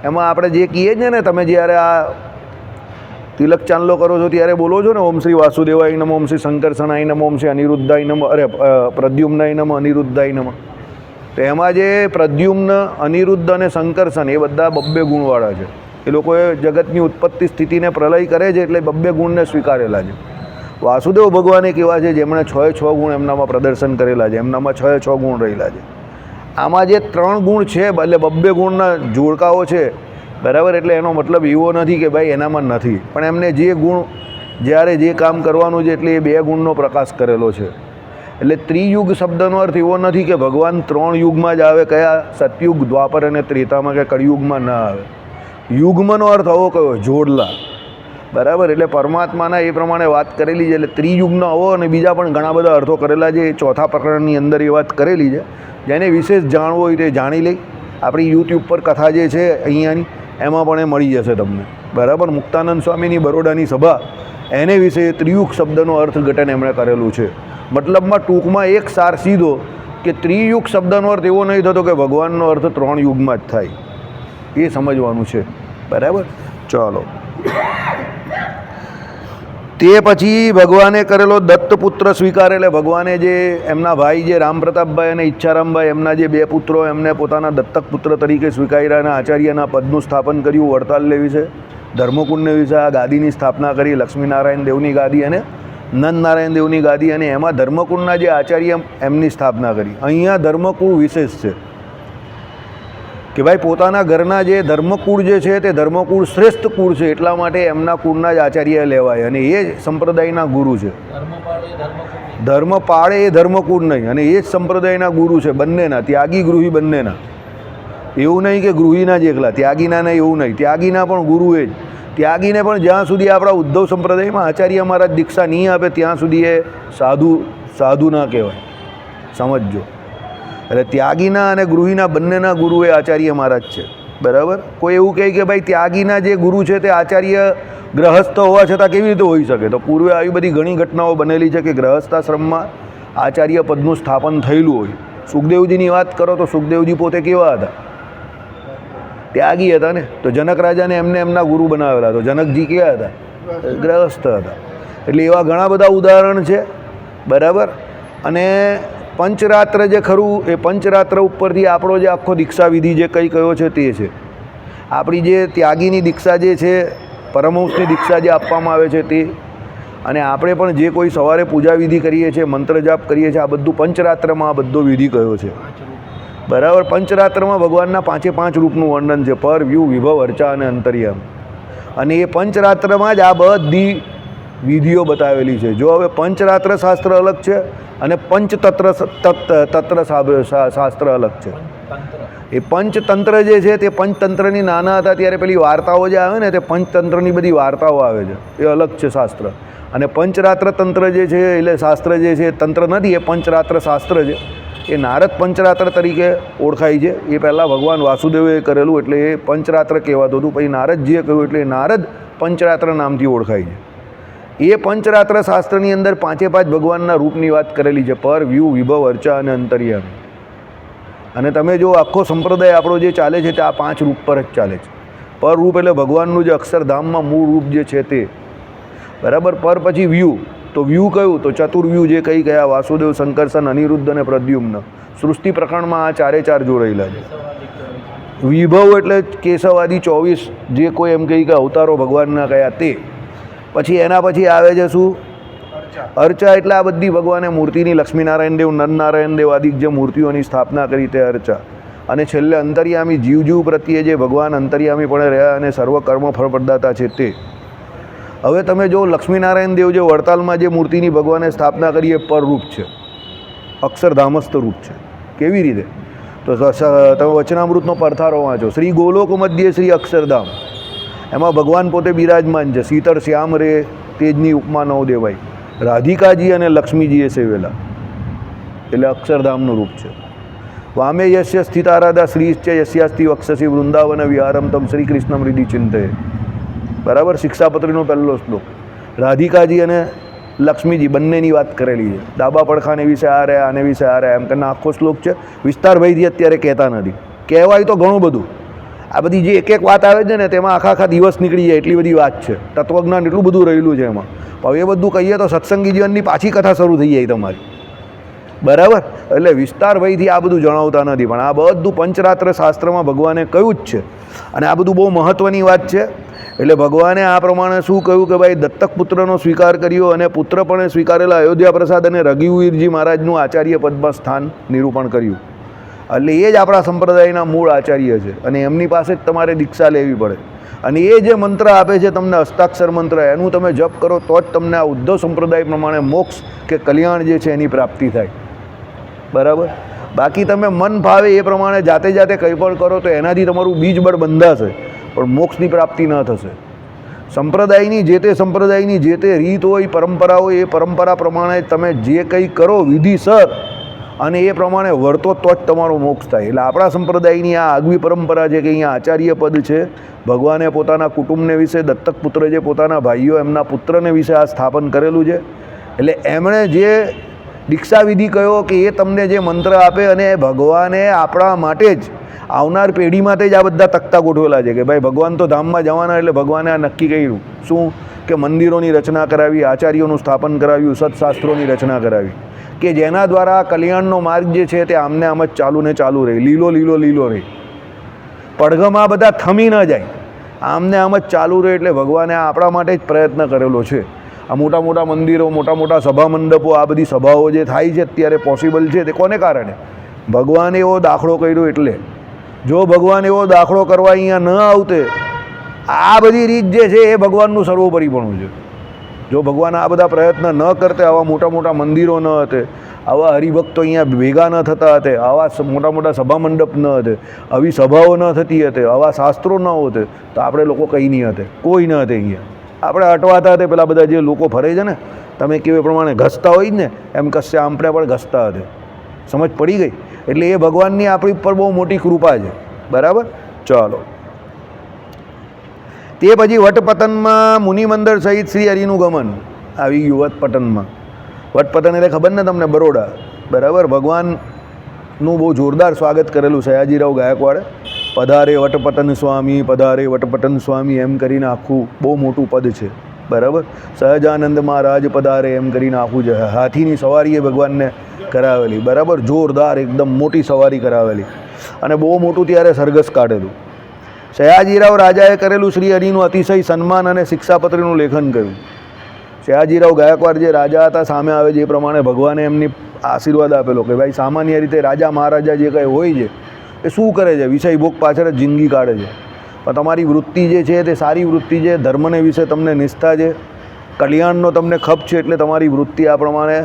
એમાં આપણે જે કહીએ છીએ ને, તમે જ્યારે આ તિલક ચાંદલો કરો છો ત્યારે બોલો છો ને ઓમ શ્રી વાસુદેવાય નમઃ, ઓમ શ્રી શંકરસણાય નમઃ, ઓમ શ્રી અનિરુદ્ધાય નમઃ, પ્રદ્યુમ્નાય નમઃ, અનિરુદ્ધાય નમઃ. તો એમાં જે પ્રદ્યુમ્ન, અનિરુદ્ધ અને શંકરસન એ બધા બબ્બે ગુણવાળા છે. એ લોકોએ જગતની ઉત્પત્તિ સ્થિતિને પ્રલય કરે છે એટલે બબ્બે ગુણને સ્વીકારેલા છે. વાસુદેવ ભગવાન એક એવા છે જેમણે 6 ગુણ એમનામાં પ્રદર્શન કરેલા છે. એમનામાં 6 ગુણ રહેલા છે. આમાં જે 3 ગુણ છે એટલે બબ્બે ગુણના જોડકાઓ છે. બરાબર. એટલે એનો મતલબ એવો નથી કે ભાઈ એનામાં નથી, પણ એમને જે ગુણ જ્યારે જે કામ કરવાનું છે એટલે એ 2 ગુણનો પ્રકાશ કરેલો છે. એટલે ત્રિયુગ શબ્દનો અર્થ એવો નથી કે ભગવાન 3 યુગમાં જ આવે. કયા? સતયુગ, દ્વાપર અને ત્રેતામાં, કે કળિયુગમાં ના આવે. યુગ્મનો અર્થ આવો કયો? જોડલા. બરાબર. એટલે પરમાત્માના એ પ્રમાણે વાત કરેલી છે. એટલે ત્રિયુગનો આવો અને બીજા પણ ઘણા બધા અર્થો કરેલા છે. એ ચોથા પ્રકરણની અંદર એ વાત કરેલી છે. જેને વિશેષ જાણવું હોય તે જાણી લઈ. આપણી યુટ્યુબ પર કથા જે છે અહીંયાની એમાં પણ એ મળી જશે તમને. બરાબર. મુક્તાનંદ સ્વામીની બરોડાની સભા એને વિશે ત્રિયુગ શબ્દનો અર્થઘટન એમણે કરેલું છે. મતલબમાં ટૂંકમાં એક સાર સીધો કે ત્રિયુગ શબ્દનો અર્થ એવો નહીં થતો કે ભગવાનનો અર્થ 3 યુગમાં જ થાય. એ સમજવાનું છે. બરાબર. ચાલો. તે પછી ભગવાને કરેલો દત્તપુત્ર સ્વીકાર, એટલે ભગવાને જે એમના ભાઈ જે રામપ્રતાપભાઈ અને ઈચ્છારામભાઈ એમના જે બે પુત્રો એમને પોતાના દત્તક પુત્ર તરીકે સ્વીકાર્યા અને આચાર્યના પદનું સ્થાપન કર્યું. વડતાલ વિશે, ધર્મકુંડને વિશે આ ગાદીની સ્થાપના કરી, લક્ષ્મીનારાયણ દેવની ગાદી અને નંદનારાયણ દેવની ગાદી, અને એમાં ધર્મકુંડના જે આચાર્ય એમની સ્થાપના કરી. અહીંયા ધર્મકુળ વિશેષ છે કે ભાઈ પોતાના ઘરના જે ધર્મકુળ જે છે તે ધર્મકુળ શ્રેષ્ઠ કુળ છે, એટલા માટે એમના કુળના જ આચાર્ય લેવાય અને એ જ સંપ્રદાયના ગુરુ છે. ધર્મ પાળે એ ધર્મકુળ નહીં, અને એ જ સંપ્રદાયના ગુરુ છે બંનેના, ત્યાગી ગૃહી બંનેના. એવું નહીં કે ગૃહીના જ એકલા, ત્યાગીના નહીં એવું નહીં, ત્યાગીના પણ ગુરુ એ જ. ત્યાગીને પણ જ્યાં સુધી આપણા ઉદ્ધવ સંપ્રદાયમાં આચાર્ય મહારાજ દીક્ષા નહીં આપે ત્યાં સુધી એ સાધુ ના કહેવાય, સમજજો. એટલે ત્યાગીના અને ગૃહીના બંનેના ગુરુ એ આચાર્ય મહારાજ છે, બરાબર. કોઈ એવું કહે કે ભાઈ ત્યાગીના જે ગુરુ છે તે આચાર્ય ગ્રહસ્થ હોવા છતાં કેવી રીતે હોઈ શકે? તો પૂર્વે આવી બધી ઘણી ઘટનાઓ બનેલી છે કે ગ્રહસ્થાશ્રમમાં આચાર્ય પદનું સ્થાપન થયેલું હોય. સુખદેવજીની વાત કરો તો સુખદેવજી પોતે કેવા હતા? ત્યાગી હતા ને. તો જનક રાજાને એમને એમના ગુરુ બનાવેલા, તો જનકજી કેવા હતા? ગ્રહસ્થ હતા. એટલે એવા ઘણા બધા ઉદાહરણ છે, બરાબર. અને પંચરાત્ર જે ખરું એ પંચરાત્ર ઉપરથી આપણો જે આખો દીક્ષા વિધિ જે કંઈ કયો છે તે છે. આપણી જે ત્યાગીની દીક્ષા જે છે, પરમહંસની દીક્ષા જે આપવામાં આવે છે તે, અને આપણે પણ જે કોઈ સવારે પૂજા વિધિ કરીએ છીએ, મંત્ર જાપ કરીએ છીએ, આ બધું પંચરાત્રમાં આ બધો વિધિ કયો છે, બરાબર. પંચરાત્રમાં ભગવાનના 5 રૂપનું વર્ણન છે: પર, વ્યૂ, વિભવ, અર્ચા અને અંતર્યામ. અને એ પંચરાત્રમાં જ આ બધી વિધિઓ બતાવેલી છે. જો હવે પંચરાત્ર શાસ્ત્ર અલગ છે અને પંચતંત્ર શાસ્ત્ર અલગ છે. એ પંચતંત્ર જે છે તે પંચતંત્રની નાના હતા ત્યારે પેલી વાર્તાઓ જે આવે ને તે પંચતંત્રની બધી વાર્તાઓ આવે છે, એ અલગ છે શાસ્ત્ર. અને પંચરાત્ર તંત્ર જે છે એટલે શાસ્ત્ર જે છે તંત્ર નથી, એ પંચરાત્ર શાસ્ત્ર છે. એ નારદ પંચરાત્ર તરીકે ઓળખાય છે. એ પહેલાં ભગવાન વાસુદેવે કરેલું એટલે એ પંચરાત્ર કહેવાતું હતું, પછી નારદજીએ કહ્યું એટલે નારદ પંચરાત્ર નામથી ઓળખાય છે. એ પંચરાત્ર શાસ્ત્રની અંદર 5 ભગવાનના રૂપની વાત કરેલી છે: પર, વ્યૂ, વિભવ, અર્ચા અને અંતર્યામી. અને તમે જો આખો સંપ્રદાય આપણો જે ચાલે છે તે આ 5 રૂપ પર જ ચાલે છે. પર રૂપ એટલે ભગવાનનું જે અક્ષરધામમાં મૂળ રૂપ જે છે તે, બરાબર. પર પછી વ્યૂ, તો વ્યૂ કયું? તો ચતુર્વ્યૂહ જે કંઈ ગયા: વાસુદેવ, શંકરસન, અનિરુદ્ધ અને પ્રદ્યુમ્ન. સૃષ્ટિ પ્રકરણમાં આ 4 જોડાયેલા છે. વિભવ એટલે કેશવાદી 24 જે કોઈ એમ કહી કે અવતારો ભગવાનના કયા તે. પછી એના પછી આવે છે શું? અર્ચા. એટલે આ બધી ભગવાને મૂર્તિની લક્ષ્મીનારાયણ દેવ, નરનારાયણ દેવ આદિ જે મૂર્તિઓની સ્થાપના કરી તે અર્ચા. અને છેલ્લે અંતર્યામી, જીવ પ્રત્યે જે ભગવાન અંતર્યામી પણ રહ્યા અને સર્વ કર્મ ફળપ્રદાતા છે તે. હવે તમે જો લક્ષ્મીનારાયણ દેવ જે વડતાલમાં જે મૂર્તિની ભગવાને સ્થાપના કરી એ પરરૂપ છે, અક્ષરધામસ્થ રૂપ છે. કેવી રીતે? તો તમે વચનામૃતનો પડથારો વાંચો. શ્રી ગોલોક મધ્યે શ્રી અક્ષરધામ, એમાં ભગવાન પોતે બિરાજમાન છે. શીતળ શ્યામ રે તેજની ઉપમા નવ દેવાય. રાધિકાજી અને લક્ષ્મીજીએ સેવેલા, એટલે અક્ષરધામનું રૂપ છે. વામે યસ્ય સ્થિતારાધા શ્રીશ્ચ યસ્યાસ્તિ વક્ષસી વૃંદાવન વિહારમ તમ શ્રી કૃષ્ણ મૃદિ ચિંતયે. બરાબર. શિક્ષાપત્રીનો પહેલો શ્લોક. રાધિકાજી અને લક્ષ્મીજી બંનેની વાત કરેલી છે. ડાબા પડખાને વિશે આ રહ્યા, આને વિશે આ રહ્યા, એમ કરીને આખો શ્લોક છે. વિસ્તારભાઈથી અત્યારે કહેતા નથી, કહેવાય તો ઘણું બધું. આ બધી જે એક વાત આવે છે ને તેમાં આખા દિવસ નીકળી જાય એટલી બધી વાત છે. તત્વજ્ઞાન એટલું બધું રહેલું છે એમાં. હવે એ બધું કહીએ તો સત્સંગી જીવનની પાછી કથા શરૂ થઈ જાય તમારી, બરાબર. એટલે વિસ્તારભાઈથી આ બધું જણાવતા નથી, પણ આ બધું પંચરાત્ર શાસ્ત્રમાં ભગવાને કહ્યું જ છે. અને આ બધું બહુ મહત્ત્વની વાત છે. એટલે ભગવાને આ પ્રમાણે શું કહ્યું કે ભાઈ દત્તક પુત્રનો સ્વીકાર કર્યો અને પુત્ર પણ સ્વીકારેલા અયોધ્યા પ્રસાદ અને રઘુવીરજી મહારાજનું આચાર્ય પદમાં સ્થાન નિરૂપણ કર્યું. એટલે એ જ આપણા સંપ્રદાયના મૂળ આચાર્ય છે અને એમની પાસે જ તમારે દીક્ષા લેવી પડે. અને એ જે મંત્ર આપે છે તમને હસ્તાક્ષર મંત્ર, એનું તમે જપ કરો તો જ તમને આ ઉદ્ધવ સંપ્રદાય પ્રમાણે મોક્ષ કે કલ્યાણ જે છે એની પ્રાપ્તિ થાય, બરાબર. બાકી તમે મન ભાવે એ પ્રમાણે જાતે કંઈ પણ કરો તો એનાથી તમારું બીજબળ બંધાશે પણ મોક્ષની પ્રાપ્તિ ન થશે. સંપ્રદાયની જે તે સંપ્રદાયની જે તે રીત હોય, પરંપરા હોય, એ પરંપરા પ્રમાણે તમે જે કંઈ કરો વિધિસર અને એ પ્રમાણે વર્તો તો જ તમારો મોક્ષ થાય. એટલે આપણા સંપ્રદાયની આ આગવી પરંપરા છે કે અહીંયા આચાર્ય પદ છે. ભગવાને પોતાના કુટુંબને વિશે, દત્તક પુત્ર જે પોતાના ભાઈઓ એમના પુત્રને વિશે આ સ્થાપન કરેલું છે. એટલે એમણે જે દીક્ષાવિધિ કહ્યો કે એ તમને જે મંત્ર આપે અને ભગવાને આપણા માટે જ આવનાર પેઢી માટે જ આ બધા તખ્તા ગોઠવેલા છે કે ભાઈ ભગવાન તો ધામમાં જવાના, એટલે ભગવાને આ નક્કી કર્યું શું કે મંદિરોની રચના કરાવી, આચાર્યોનું સ્થાપન કરાવ્યું, સત્શાસ્ત્રોની રચના કરાવી કે જેના દ્વારા કલ્યાણનો માર્ગ જે છે તે આમને આમ જ ચાલુ ને ચાલુ રહે, લીલો લીલો લીલો રહે, પડઘમાં બધા થમી ન જાય, આમને આમ જ ચાલુ રહે. એટલે ભગવાને આપણા માટે જ પ્રયત્ન કરેલો છે. આ મોટા મોટા મંદિરો, મોટા મોટા સભા મંડપો, આ બધી સભાઓ જે થાય છે અત્યારે પોસિબલ છે તે કોને કારણે? ભગવાને એવો દાખલો કર્યો. એટલે જો ભગવાન એવો દાખલો કરવા અહીંયા ન આવતે, આ બધી રીત જે છે એ ભગવાનનું સર્વોપરીપણું છે. જો ભગવાન આ બધા પ્રયત્ન ન કરતે, આવા મોટા મોટા મંદિરો ન હતે, આવા હરિભક્તો અહીંયા ભેગા ન થતા હતે, આવા મોટા મોટા સભા મંડપ ન હતે, આવી સભાઓ ન થતી હતે, આવા શાસ્ત્રો ન હોતે, તો આપણે લોકો કંઈ નહીં હતે, કોઈ ન હતે અહીંયા. આપણે અટવાતા હતા પેલા બધા જે લોકો ફરે છે ને, તમે કેવી પ્રમાણે ઘસતા હોય જ ને, એમ કશે આપણે પણ ઘસતા હતા. સમજ પડી ગઈ? એટલે એ ભગવાનની આપણી પર બહુ મોટી કૃપા છે. બરાબર? ચાલો, તે પછી વટપતનમાં મુનિમંદર સહિત શ્રી હરિનું ગમન આવી ગયું. વટપતનમાં, વટપતન એટલે ખબર ને તમને? બરોડા. બરાબર? ભગવાનનું બહુ જોરદાર સ્વાગત કરેલું સયાજીરાવ ગાયકવાડે. પધારે વટપતન સ્વામી, પધારે વટપતન સ્વામી એમ કરીને આખું બહુ મોટું પદ છે. બરાબર? સહજાનંદ મહારાજ પધારે એમ કરીને આખું છે. હાથીની સવારીએ ભગવાનને કરાવેલી. બરાબર? જોરદાર એકદમ મોટી સવારી કરાવેલી અને બહુ મોટું ત્યારે સરઘસ કાઢેલું. સયાજીરાવ રાજાએ કરેલું શ્રી હરિનું અતિશય સન્માન અને શિક્ષાપત્રીનું લેખન કર્યું. સયાજીરાવ ગાયકવાડ જે રાજા હતા, સામે આવે છે એ પ્રમાણે ભગવાને એમની આશીર્વાદ આપેલો કે ભાઈ સામાન્ય રીતે રાજા મહારાજા જે કંઈ હોય છે એ શું કરે છે? વિષય ભોગ પાછળ જ જિંદગી કાઢે છે. પણ તમારી વૃત્તિ જે છે તે સારી વૃત્તિ છે, ધર્મને વિશે તમને નિષ્ઠા છે, કલ્યાણનો તમને ખપ છે, એટલે તમારી વૃત્તિ આ પ્રમાણે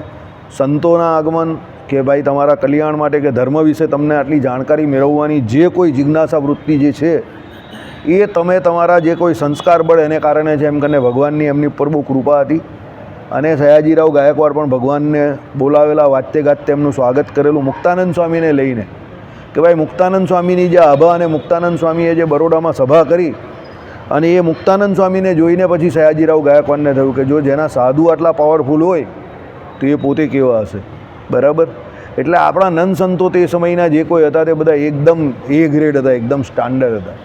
સંતોના આગમન કે ભાઈ તમારા કલ્યાણ માટે કે ધર્મ વિશે તમને આટલી જાણકારી મેળવવાની જે કોઈ જિજ્ઞાસા વૃત્તિ જે છે એ તમે તમારા જે કોઈ સંસ્કાર બળ એને કારણે છે. એમ કરીને ભગવાનની એમની ઉપર બહુ કૃપા હતી. અને સયાજીરાવ ગાયકવાડ પણ ભગવાનને બોલાવેલા, વાત્ય ગાત્ય એમનું સ્વાગત કરેલું મુક્તાનંદ સ્વામીને લઈને કે ભાઈ મુક્તાનંદ સ્વામીની જે આભા અને મુક્તાનંદ સ્વામીએ જે બરોડામાં સભા કરી, અને એ મુક્તાનંદ સ્વામીને જોઈને પછી સયાજીરાવ ગાયકવાડને થયું કે જો જેના સાધુ આટલા પાવરફુલ હોય તો એ પોતે કેવા હશે. બરાબર? એટલે આપણા નંદ સંતો તે સમયના જે કોઈ હતા તે બધા એકદમ એ ગ્રેડ હતા, એકદમ સ્ટાન્ડર્ડ હતા.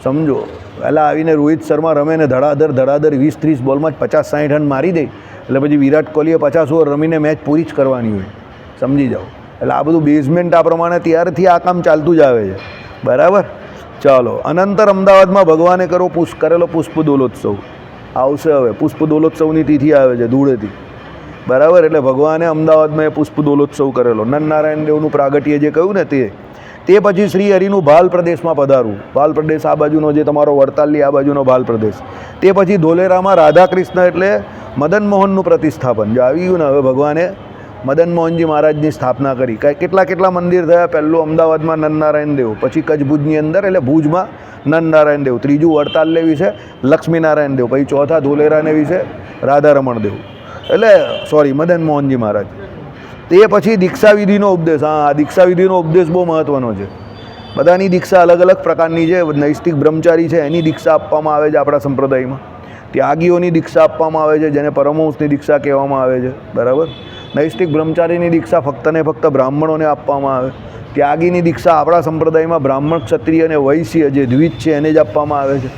સમજો, પહેલાં આવીને રોહિત શર્મા રમે ને ધડાધર 20-30 બોલમાં જ 50-60 રન મારી દે, એટલે પછી વિરાટ કોહલીએ 50 ઓવર રમીને મેચ પૂરી જ કરવાની હોય. સમજી જાઓ. એટલે આ બધું બેઝમેન્ટ આ પ્રમાણે ત્યારથી આ કામ ચાલતું જ આવે છે. બરાબર? ચાલો, અનંતર અમદાવાદમાં ભગવાને કરેલો પુષ્પ દોલોત્સવ આવશે. હવે પુષ્પ દોલોત્સવની તિથિ આવે છે, ધૂળેટી. બરાબર? એટલે ભગવાને અમદાવાદમાં એ પુષ્પ દોલોત્સવ કરેલો. નરનારાયણ દેવનું પ્રાગટ્ય જે કહ્યું ને તે પછી શ્રી હરિનું ભાલ પ્રદેશમાં પધારવું. ભાલ પ્રદેશ આ બાજુનો જે તમારો વડતાલની આ બાજુનો ભાલ પ્રદેશ. તે પછી ધોલેરામાં રાધાકૃષ્ણ એટલે મદન મોહનનું પ્રતિસ્થાપન જે આવી ગયું ને. હવે ભગવાને મદન મોહનજી મહારાજની સ્થાપના કરી. કેટલા મંદિર થયા? પહેલું અમદાવાદમાં નરનારાયણ દેવ, પછી કચ્છ ભુજની અંદર એટલે ભુજમાં નરનારાયણ દેવ, ત્રીજું વડતાલને વિશે લક્ષ્મીનારાયણ દેવ, પછી ચોથા ધોલેરાને વિશે રાધારમણ દેવ, એટલે સોરી મદન મોહનજી મહારાજ. તે પછી દીક્ષાવિધિનો ઉપદેશ. હા, આ દીક્ષાવિધિનો ઉપદેશ બહુ મહત્ત્વનો છે. બધાની દીક્ષા અલગ અલગ પ્રકારની છે. નૈષ્ટિક બ્રહ્મચારી છે એની દીક્ષા આપવામાં આવે છે આપણા સંપ્રદાયમાં. ત્યાગીઓની દીક્ષા આપવામાં આવે છે જેને પરમહંસની દીક્ષા કહેવામાં આવે છે. બરાબર? નૈષ્ટિક બ્રહ્મચારીની દીક્ષા ફક્ત ને ફક્ત બ્રાહ્મણોને આપવામાં આવે. ત્યાગીની દીક્ષા આપણા સંપ્રદાયમાં બ્રાહ્મણ, ક્ષત્રિય અને વૈશ્ય જે દ્વિજ છે એને જ આપવામાં આવે છે.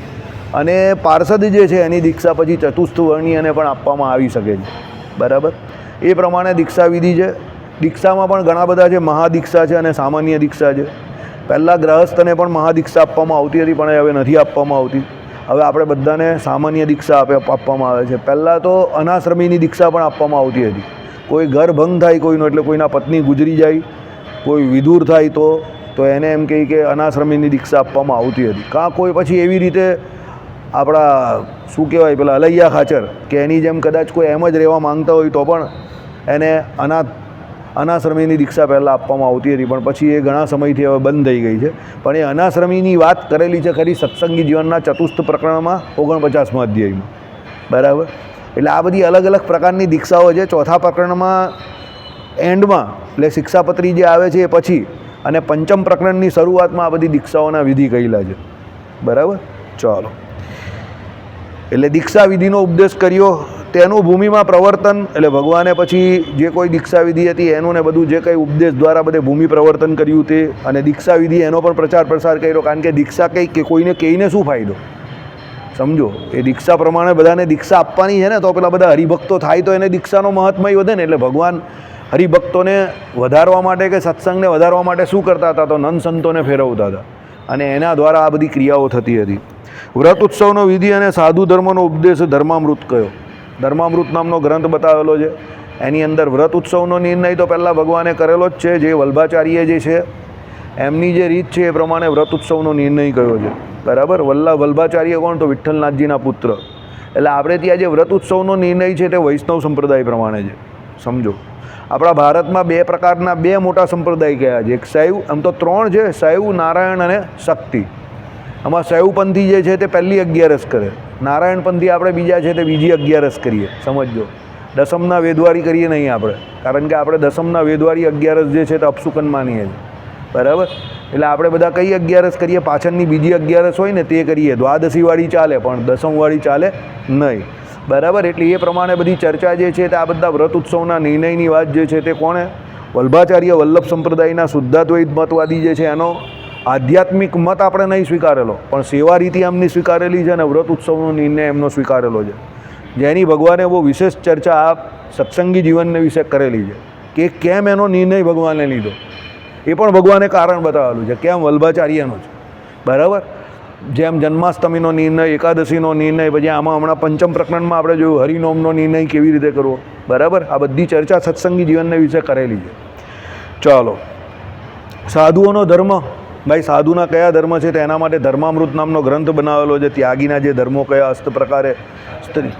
અને પાર્ષદ જે છે એની દીક્ષા પછી ચતુર્થ વર્ણીયને પણ આપવામાં આવી શકે છે. બરાબર? એ પ્રમાણે દીક્ષાવિધિ છે. દીક્ષામાં પણ ઘણા બધા છે. મહાદીક્ષા છે અને સામાન્ય દીક્ષા છે. પહેલાં ગ્રહસ્થને પણ મહાદીક્ષા આપવામાં આવતી હતી, પણ હવે નથી આપવામાં આવતી. હવે આપણે બધાને સામાન્ય દીક્ષા આપવામાં આવે છે. પહેલાં તો અનાશ્રમીની દીક્ષા પણ આપવામાં આવતી હતી. કોઈ ઘર ભંગ થાય કોઈનો, એટલે કોઈના પત્ની ગુજરી જાય, કોઈ વિધુર થાય તો એને એમ કહે કે અનાશ્રમીની દીક્ષા આપવામાં આવતી હતી. કાં કોઈ પછી એવી રીતે આપણા શું કહેવાય પેલા અલૈયા ખાચર કે એની જેમ કદાચ કોઈ એમ જ રહેવા માંગતા હોય તો પણ એને અનાશ્રમીની દીક્ષા પહેલાં આપવામાં આવતી હતી, પણ પછી એ ઘણા સમયથી હવે બંધ થઈ ગઈ છે. પણ એ અનાશ્રમીની વાત કરેલી છે ખરી સત્સંગી જીવનના ચતુર્થ પ્રકરણમાં 49મા અધ્યાયમાં. બરાબર? એટલે આ બધી અલગ અલગ પ્રકારની દીક્ષાઓ છે. ચોથા પ્રકરણમાં એન્ડમાં એટલે શિક્ષાપત્રી જે આવે છે એ પછી, અને પંચમ પ્રકરણની શરૂઆતમાં આ બધી દીક્ષાઓના વિધિ કહેલા છે. બરાબર? ચાલો, એટલે દીક્ષા વિધિનો ઉપદેશ કર્યો. તેનું ભૂમિમાં પ્રવર્તન એટલે ભગવાને પછી જે કોઈ દીક્ષા વિધિ હતી એનું ને બધું જે કંઈ ઉપદેશ દ્વારા બધે ભૂમિ પ્રવર્તન કર્યું તે અને દીક્ષા વિધિ એનો પણ પ્રચાર પ્રસાર કર્યો. કારણ કે દીક્ષા કંઈ કે કોઈને કહીને શું ફાયદો, સમજો. એ દીક્ષા પ્રમાણે બધાને દીક્ષા આપવાની છે ને, તો પેલા બધા હરિભક્તો થાય તો એને દીક્ષાનો મહત્મય વધે ને. એટલે ભગવાન હરિભક્તોને વધારવા માટે કે સત્સંગને વધારવા માટે શું કરતા હતા, તો નંદ સંતોને ફેરવતા હતા અને એના દ્વારા આ બધી ક્રિયાઓ થતી હતી. વ્રત ઉત્સવનો વિધિ અને સાધુ ધર્મનો ઉપદેશ ધર્મામૃત કયો. ધર્મામૃત નામનો ગ્રંથ બતાવેલો છે. એની અંદર વ્રત ઉત્સવનો નિર્ણય તો પહેલાં ભગવાને કરેલો જ છે. જે વલ્ભાચાર્ય જે છે એમની જે રીત છે એ પ્રમાણે વ્રત ઉત્સવનો નિર્ણય કર્યો છે, બરાબર. વલ્ભાચાર્ય કોણ, તો વિઠ્ઠલનાથજીના પુત્ર. એટલે આપણે ત્યાં જે વ્રત ઉત્સવનો નિર્ણય છે તે વૈષ્ણવ સંપ્રદાય પ્રમાણે છે, સમજો. આપણા ભારતમાં બે પ્રકારના બે મોટા સંપ્રદાય કયા છે. એક શૈવ, આમ તો ત્રણ છે, શૈવ, નારાયણ અને શક્તિ. આમાં શૈવપંથી જે છે તે પહેલી 11 કરે, નારાયણપંથી આપણે બીજા છે તે બીજી 11 કરીએ, સમજો. દસમના વેદવારી કરીએ નહીં આપણે, કારણ કે આપણે દસમના વેદવારી 11 જે છે તે અપસુકન માનીએ છીએ, બરાબર. એટલે આપણે બધા કઈ 11 કરીએ, પાછળની બીજી 11 હોય ને તે કરીએ. દ્વાદશીવાળી ચાલે પણ દસમવાળી ચાલે નહીં, બરાબર. એટલે એ પ્રમાણે બધી ચર્ચા જે છે તે આ બધા વ્રત ઉત્સવના નિર્ણયની વાત જે છે તે કોણે, વલ્ભાચાર્ય વલ્લભ સંપ્રદાયના શુદ્ધાદ્વૈત મતવાદી જે છે એનો આધ્યાત્મિક મત આપણે નહીં સ્વીકારેલો, પણ સેવા રીતિ એમની સ્વીકારેલી છે અને વ્રત ઉત્સવનો નિર્ણય એમનો સ્વીકારેલો છે. જેની ભગવાને બહુ વિશેષ ચર્ચા આ સત્સંગી જીવનને વિશે કરેલી છે કે કેમ એનો નિર્ણય ભગવાને લીધો. એ પણ ભગવાને કારણ બતાવેલું છે, કેમ વલ્ભાચાર્યનો છે, બરાબર. જેમ જન્માષ્ટમીનો નિર્ણય, એકાદશીનો નિર્ણય, પછી આમાં હમણાં પંચમ પ્રકરણમાં આપણે જોયું હરિનોમનો નિર્ણય કેવી રીતે કરવો, બરાબર. આ બધી ચર્ચા સત્સંગી જીવનને વિશે કરેલી છે. ચાલો, સાધુઓનો ધર્મ. ભાઈ સાધુના કયા ધર્મ છે તો એના માટે ધર્મામૃત નામનો ગ્રંથ બનાવેલો છે. ત્યાગીના જે ધર્મો કયા અસ્ત પ્રકારે સ્ત્રી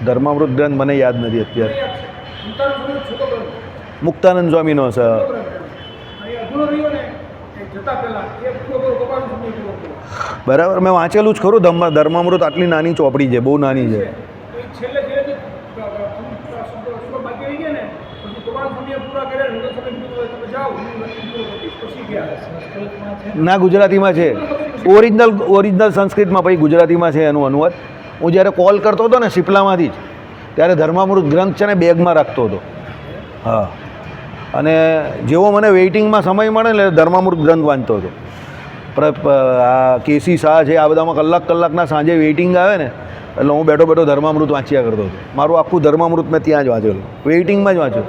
ધર્મામૃત ગ્રંથ મને યાદ નથી અત્યારે. મુક્તાનંદ સ્વામીનો છે, બરાબર. મેં વાંચેલું જ ખરું ધર્મામૃત. આટલી નાની ચોપડી છે, બહુ નાની છે. ના, ગુજરાતીમાં છે. ઓરિજિનલ સંસ્કૃતમાં, પછી ગુજરાતીમાં છે એનું અનુવાદ. હું જ્યારે કોલ કરતો હતો ને સિપલામાંથી જ, ત્યારે ધર્મામૃત ગ્રંથ છે ને બેગમાં રાખતો હતો. હા, અને જેવો મને વેઇટિંગમાં સમય મળે ને ધર્મામૃત ગ્રંથ વાંચતો હતો. આ કેસી શાહ છે, આ બધામાં કલાકના સાંજે વેઇટિંગ આવે ને, એટલે હું બેઠો ધર્મામૃત વાંચ્યા કરતો હતો. મારું આખું ધર્મામૃત મેં ત્યાં જ વાંચેલું, વેઇટિંગમાં જ વાંચ્યું.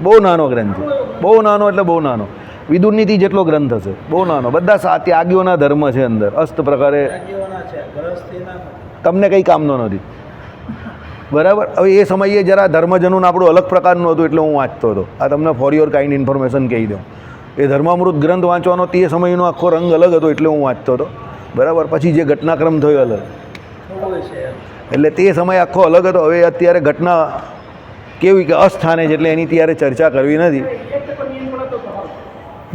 બહુ નાનો ગ્રંથ છે, બહુ નાનો એટલે બહુ નાનો. વિદુરનીતિ જેટલો ગ્રંથ હશે, બહુ નાનો. બધા ત્યાગીઓના ધર્મ છે અંદર, અસ્ત પ્રકારે. તમને કંઈ કામનો નથી, બરાબર. હવે એ સમયે જરા ધર્મજનોનું આપણું અલગ પ્રકારનું હતું એટલે હું વાંચતો હતો. આ તમને ફોર યોર કાઇન્ડ ઇન્ફોર્મેશન કહી દઉં. એ ધર્મામૃત ગ્રંથ વાંચવાનો તે સમયનો આખો રંગ અલગ હતો એટલે હું વાંચતો હતો, બરાબર. પછી જે ઘટનાક્રમ થયો અલગ, એટલે તે સમય આખો અલગ હતો. હવે અત્યારે ઘટના કેવી કે અસ્થાને છે એટલે એની ત્યારે ચર્ચા કરવી નથી.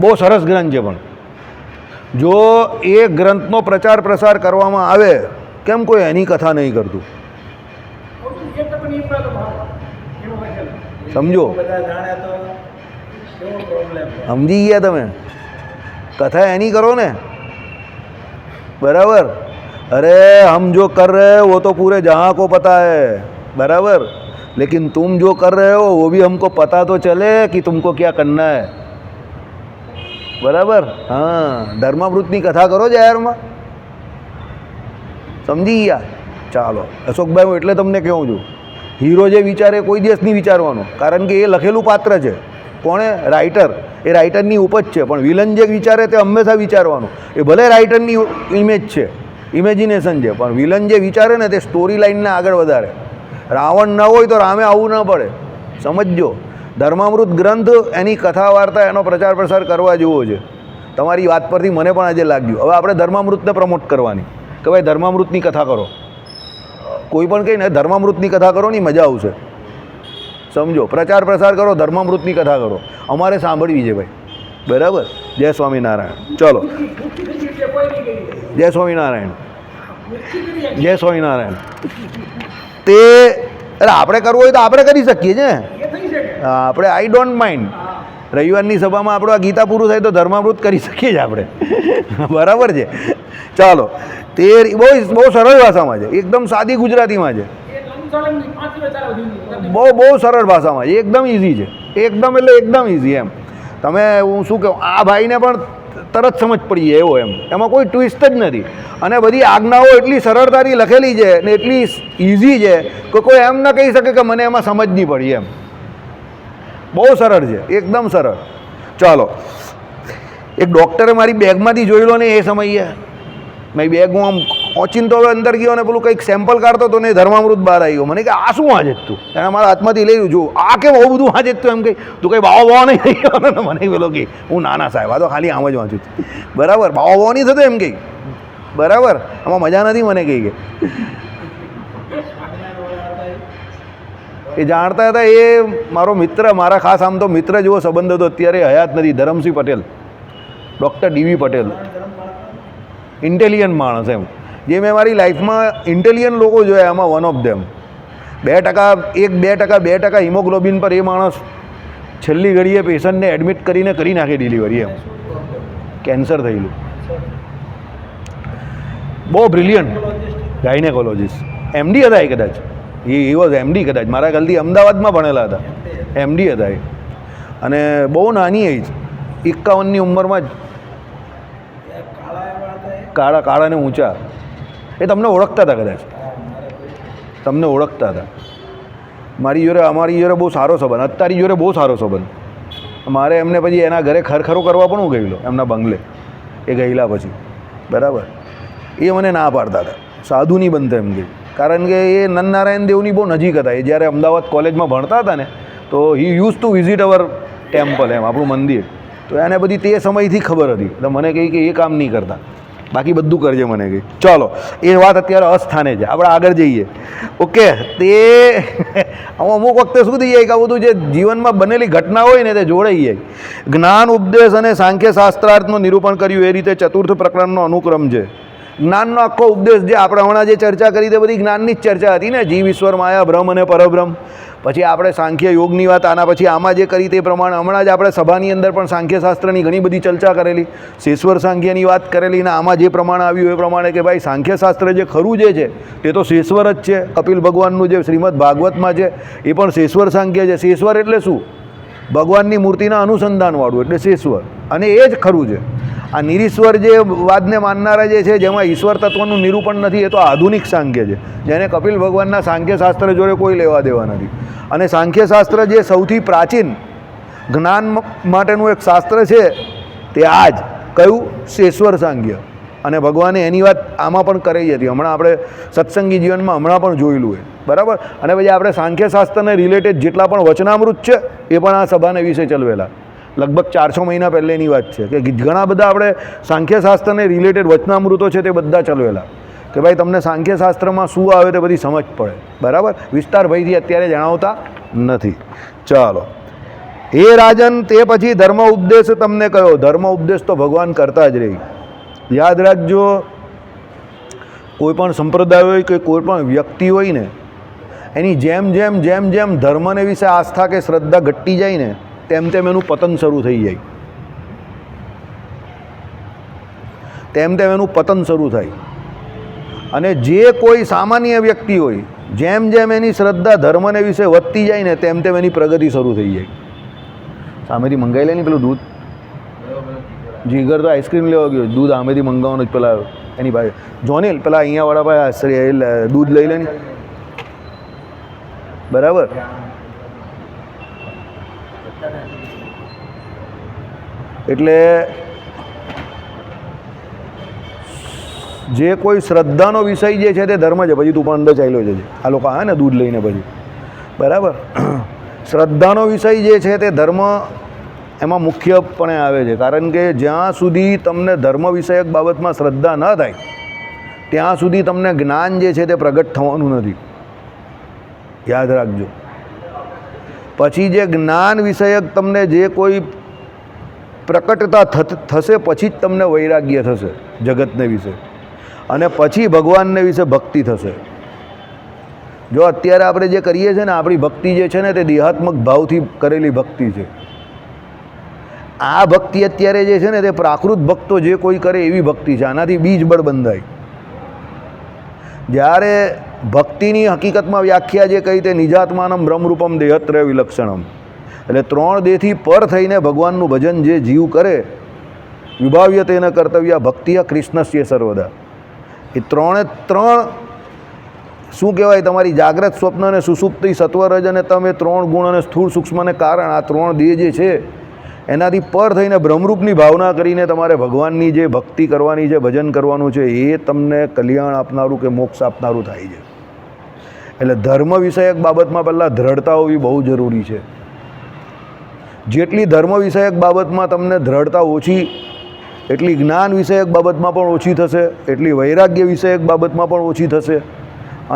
બહુ સરસ ગ્રંથ છે, પણ જો એ ગ્રંથનો પ્રચાર પ્રસાર કરવામાં આવે, કેમ કોઈ એની કથા નહીં કરતું, સમજો. સમજી ગયા તમે? કથા એની કરો ને, બરાબર. અરે હમ જો કર रहे हो वो तो पूरे जहाँ को पता है, बराबर. लेकिन तुम जो कर रहे हो वो भी हमको पता तो चले कि तुमको क्या करना है, બરાબર. હા, ધર્મામૃતની કથા કરો જાહેરમાં, સમજી ગયા? ચાલો, અશોકભાઈ, હું એટલે તમને કહું છું, હીરો જે વિચારે કોઈ દિવસ નહીં વિચારવાનો, કારણ કે એ લખેલું પાત્ર છે. કોણે? રાઇટર. એ રાઇટરની ઉપજ છે, પણ વિલન જે વિચારે તે હંમેશા વિચારવાનું. એ ભલે રાઇટરની ઇમેજ છે, ઇમેજિનેશન છે, પણ વિલન જે વિચારે ને તે સ્ટોરી લાઇનને આગળ વધારે. રાવણ ન હોય તો રામે આવવું ન પડે, સમજજો. ધર્મામૃત ગ્રંથ, એની કથા વાર્તા, એનો પ્રચાર પ્રસાર કરવા જેવો છે. તમારી વાત પરથી મને પણ આજે લાગ્યું. હવે આપણે ધર્મામૃતને પ્રમોટ કરવાની કે ભાઈ ધર્મામૃતની કથા કરો. કોઈ પણ કહીને ધર્મામૃતની કથા કરો ને મજા આવશે, સમજો. પ્રચાર પ્રસાર કરો, ધર્મામૃતની કથા કરો. અમારે સાંભળવી છે ભાઈ, બરાબર. જય સ્વામિનારાયણ. ચલો, જય સ્વામિનારાયણ, જય સ્વામિનારાયણ. તે અરે આપણે કરવું હોય તો આપણે કરી શકીએ છે. આપણે આઈ ડોન્ટ માઇન્ડ. રવિવારની સભામાં આપણું આ ગીતા પૂરું થાય તો ધર્મામૃત કરી શકીએ જ આપણે. બરાબર છે. ચાલો, તે બહુ સરળ ભાષામાં છે, એકદમ સાદી ગુજરાતીમાં છે, બહુ સરળ ભાષામાં છે, એકદમ ઇઝી છે, એકદમ એટલે એકદમ ઇઝી. એમ તમે હું શું કહું, આ ભાઈને પણ તરત સમજ પડી જાય એવો, એમ એમાં કોઈ ટ્વિસ્ટ જ નથી. અને બધી આજ્ઞાઓ એટલી સરળતાથી લખેલી છે ને એટલી ઇઝી છે કે કોઈ એમ ન કહી શકે કે મને એમાં સમજ નહીં પડી. એમ બહુ સરળ છે, એકદમ સરળ. ચાલો, એક ડૉક્ટરે મારી બેગમાંથી જોઈ લો ને એ સમયે મારી બેગ હું આમ ઓચિંતો હવે અંદર ગયો ને પેલું કંઈક સેમ્પલ કાઢતો હતો ને ધર્મામૃત બહાર આવી ગયો. મને કે આ શું વાંચે તું? એને મારા હાથમાંથી લઈ જો આ કે બહુ બધું વાંચે તું, એમ કહી તું કંઈ બાવો બાવો નહીં થઈ ગયો ને? મને પેલો કે હું નાના સાહેબ, આ તો ખાલી આમ જ વાંચું છું. બરાબર, બાવો બાવો નહીં થતો એમ કહી. બરાબર, આમાં મજા નથી મને કહી કે એ જાણતા હતા. એ મારો મિત્ર, મારા ખાસ આમ તો મિત્ર જેવો સંબંધ હતો, અત્યારે હયાત નથી, ધરમસિંહ પટેલ, ડૉક્ટર ડીવી પટેલ. ઇન્ટેલિજન્ટ માણસ, એમ જે મેં મારી લાઈફમાં ઇન્ટેલિજન્ટ લોકો જોયા એમાં વન ઓફ ધેમ. 2% 2% હિમોગ્લોબિન પર એ માણસ છેલ્લી ઘડીએ પેશન્ટને એડમિટ કરીને કરી નાખે ડિલિવરી. એમ કેન્સર થયેલું, બહુ બ્રિલિયન્ટ ગાયનેકોલોજીસ્ટ, એમડી હતા એ કદાચ, એ વોઝ એમડી કદાચ, મારા ખ્યાલથી અમદાવાદમાં ભણેલા હતા, એમડી હતા એ. અને બહુ નાની એજ, 51ની ઉંમરમાં જ, કાળા ને ઊંચા. એ તમને ઓળખતા હતા કદાચ, તમને ઓળખતા હતા. મારી જોડે, અમારી જોડે બહુ સારો સંબંધ, અત્યારી જોડે બહુ સારો સંબંધ. મારે એમને પછી એના ઘરે ખરખરો કરવા પણ હું ગયેલો, એમના બંગલે એ ગયેલા પછી. બરાબર, એ મને ના પાડતા હતા, સાધુ નહીં બનતા એમ કે, કારણ કે એ નંદનારાયણ દેવની બહુ નજીક હતા. એ જ્યારે અમદાવાદ કોલેજમાં ભણતા હતા ને, તો he use to visit our temple, એમ આપણું મંદિર. તો એને બધી તે સમયથી ખબર હતી. તો મને કહી કે એ કામ નહીં કરતા, બાકી બધું કરજે મને કહી. ચાલો, એ વાત અત્યારે અસ્થાને છે, આપણે આગળ જઈએ. ઓકે, તે અમુક વખતે શું થઈ જાય કે આ બધું જે જીવનમાં બનેલી ઘટના હોય ને તે જોડાઈ જાય. જ્ઞાન, ઉપદેશ અને સાંખ્ય શાસ્ત્રાર્થનું નિરૂપણ કર્યું એ રીતે ચતુર્થ પ્રકરણનો અનુક્રમ છે. જ્ઞાનનો આખો ઉપદેશ, જે આપણે હમણાં જે ચર્ચા કરી તે બધી જ્ઞાનની જ ચર્ચા હતી ને, જીવ, ઈશ્વર, માયા, બ્રહ્મ અને પરબ્રહ્મ. પછી આપણે સાંખ્ય યોગની વાત, આના પછી આમાં જે કરી તે પ્રમાણે હમણાં જ આપણે સભાની અંદર પણ સાંખ્યશાસ્ત્રની ઘણી બધી ચર્ચા કરેલી, શેશ્વર સાંખ્યની વાત કરેલી. ને આમાં જે પ્રમાણે આવ્યું એ પ્રમાણે કે ભાઈ સાંખ્યશાસ્ત્ર જે ખરું જે છે તે તો શેશ્વર જ છે. કપિલ ભગવાનનું જે શ્રીમદ ભાગવતમાં છે એ પણ શેશ્વર સાંખ્ય છે. શેશ્વર એટલે શું? ભગવાનની મૂર્તિના અનુસંધાનવાળું, એટલે શેશ્વર, અને એ જ ખરું છે. આ નિરીશ્વર જે વાદને માનનારા જે છે, જેમાં ઈશ્વર તત્વનું નિરૂપણ નથી, એ તો આધુનિક સાંખ્ય છે, જેને કપિલ ભગવાનના સાંખ્યશાસ્ત્ર જોડે કોઈ લેવા દેવા નથી. અને સાંખ્યશાસ્ત્ર જે સૌથી પ્રાચીન જ્ઞાન માટેનું એક શાસ્ત્ર છે તે આ જ કયું? શેશ્વર સાંખ્ય. અને ભગવાને એની વાત આમાં પણ કરી હતી, હમણાં આપણે સત્સંગી જીવનમાં હમણાં પણ જોયેલું હોય. બરાબર. અને પછી આપણે સાંખ્યશાસ્ત્રને રિલેટેડ જેટલા પણ વચનામૃત છે એ પણ આ સભાને વિશે ચલવેલા. લગભગ 400 મહિના પહેલેની વાત છે કે ઘણા બધા આપણે સાંખ્યશાસ્ત્રને રિલેટેડ વચનામૃતો છે તે બધા ચલવેલા, કે ભાઈ તમને સાંખ્યશાસ્ત્રમાં શું આવે તે બધી સમજ પડે. બરાબર, વિસ્તાર ભાઈથી અત્યારે જણાવતા નથી. ચાલો, હે રાજન, તે પછી ધર્મ ઉપદેશ તમને કયો. ધર્મ ઉપદેશ તો ભગવાન કરતા જ રહી. યાદ રાખજો, કોઈ પણ સંપ્રદાય હોય કે કોઈ પણ વ્યક્તિ હોય ને, એની જેમ જેમ જેમ જેમ ધર્મને વિશે આસ્થા કે શ્રદ્ધા ઘટતી જાય ને, તેમ તેમ એનું પતન શરૂ થઈ જાય, તેમ તેમ એનું પતન શરૂ થાય. અને જે કોઈ સામાન્ય વ્યક્તિ હોય, જેમ જેમ એની શ્રદ્ધા ધર્મને વિશે વધતી જાય ને, તેમ તેમ એની પ્રગતિ શરૂ થઈ જાય. સામેથી મંગાવી લે ને પેલું દૂધ. જીગર તો આઈસ્ક્રીમ લેવા ગયો, દૂધ સામેથી મંગાવવાનું જ. પેલા એની ભાઈ જોનીલ, પેલા અહીંયાવાળા ભાઈ દૂધ લઈ લે ને. બરાબર. એટલે જે કોઈ શ્રદ્ધાનો વિષય જે છે તે ધર્મ છે. પછી તું પણ અંદર ચાલ્યો છે આ લોકો હા ને દૂધ લઈને પછી. બરાબર. શ્રદ્ધાનો વિષય જે છે તે ધર્મ એમાં મુખ્યપણે આવે છે, કારણ કે જ્યાં સુધી તમને ધર્મ વિષયક બાબતમાં શ્રદ્ધા ન થાય ત્યાં સુધી તમને જ્ઞાન જે છે તે પ્રગટ થવાનું નથી. યાદ રાખજો. પછી જે જ્ઞાન વિષયક તમને જે કોઈ પ્રકટતા થશે, પછી જ તમને વૈરાગ્ય થશે જગતને વિશે, અને પછી ભગવાનને વિશે ભક્તિ થશે. જો અત્યારે આપણે જે કરીએ છીએ ને, આપણી ભક્તિ જે છે ને તે દેહાત્મક ભાવથી કરેલી ભક્તિ છે. આ ભક્તિ અત્યારે જે છે ને તે પ્રાકૃત ભક્તો જે કોઈ કરે એવી ભક્તિ છે. આનાથી બીજ બળ બંધાય. જ્યારે ભક્તિની હકીકતમાં વ્યાખ્યા જે કહી તે નિજાત્માનમ બ્રહ્મરૂપમ દેહત્રય વિલક્ષણમ, એટલે 3 દેહથી પર થઈને ભગવાનનું ભજન જે જીવ કરે, વિભાવ્ય તેના કર્તવ્ય ભક્તિય કૃષ્ણસ્ય સર્વદા. એ 3 શું કહેવાય, તમારી જાગ્રત, સ્વપ્ન અને સુષુપ્તિ, સત્વરજ અને તમે 3 ગુણ અને સ્થૂળ સૂક્ષ્મને કારણ આ 3 દેહ જે છે એનાથી પર થઈને બ્રહ્મરૂપની ભાવના કરીને તમારે ભગવાનની જે ભક્તિ કરવાની છે, ભજન કરવાનું છે, એ તમને કલ્યાણ આપનારું કે મોક્ષ આપનારું થાય છે. એટલે ધર્મ વિષયક બાબતમાં પહેલાં દ્રઢતા હોવી બહુ જરૂરી છે. જેટલી ધર્મ વિષયક બાબતમાં તમને દ્રઢતા ઓછી, એટલી જ્ઞાન વિષયક બાબતમાં પણ ઓછી થશે, એટલી વૈરાગ્ય વિષયક બાબતમાં પણ ઓછી થશે,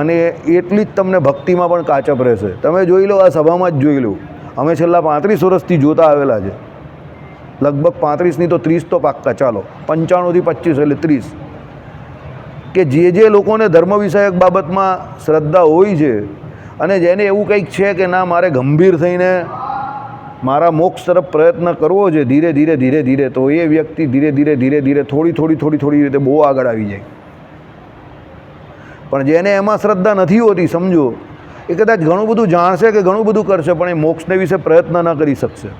અને એટલી જ તમને ભક્તિમાં પણ કાચપ રહેશે. તમે જોઈ લો, આ સભામાં જ જોઈ લો, અમે છેલ્લા 35 વર્ષથી જોતા આવેલા છે. લગભગ 35ની તો 30 તો પાક્કા, ચાલો 95થી 25 એટલે 30, કે જે લોકોને ધર્મ વિષયક બાબતમાં શ્રદ્ધા હોય છે અને જેને એવું કંઈક છે કે ના મારે ગંભીર થઈને મારા મોક્ષ તરફ પ્રયત્ન કરવો છે ધીરે ધીરે ધીરે ધીરે, તો એ વ્યક્તિ ધીરે ધીરે ધીરે ધીરે થોડી રીતે બહુ આગળ આવી જાય. પણ જેને એમાં શ્રદ્ધા નથી હોતી, સમજો, એ કદાચ ઘણું બધું જાણશે કે ઘણું બધું કરશે, પણ એ મોક્ષને વિશે પ્રયત્ન ન કરી શકશે,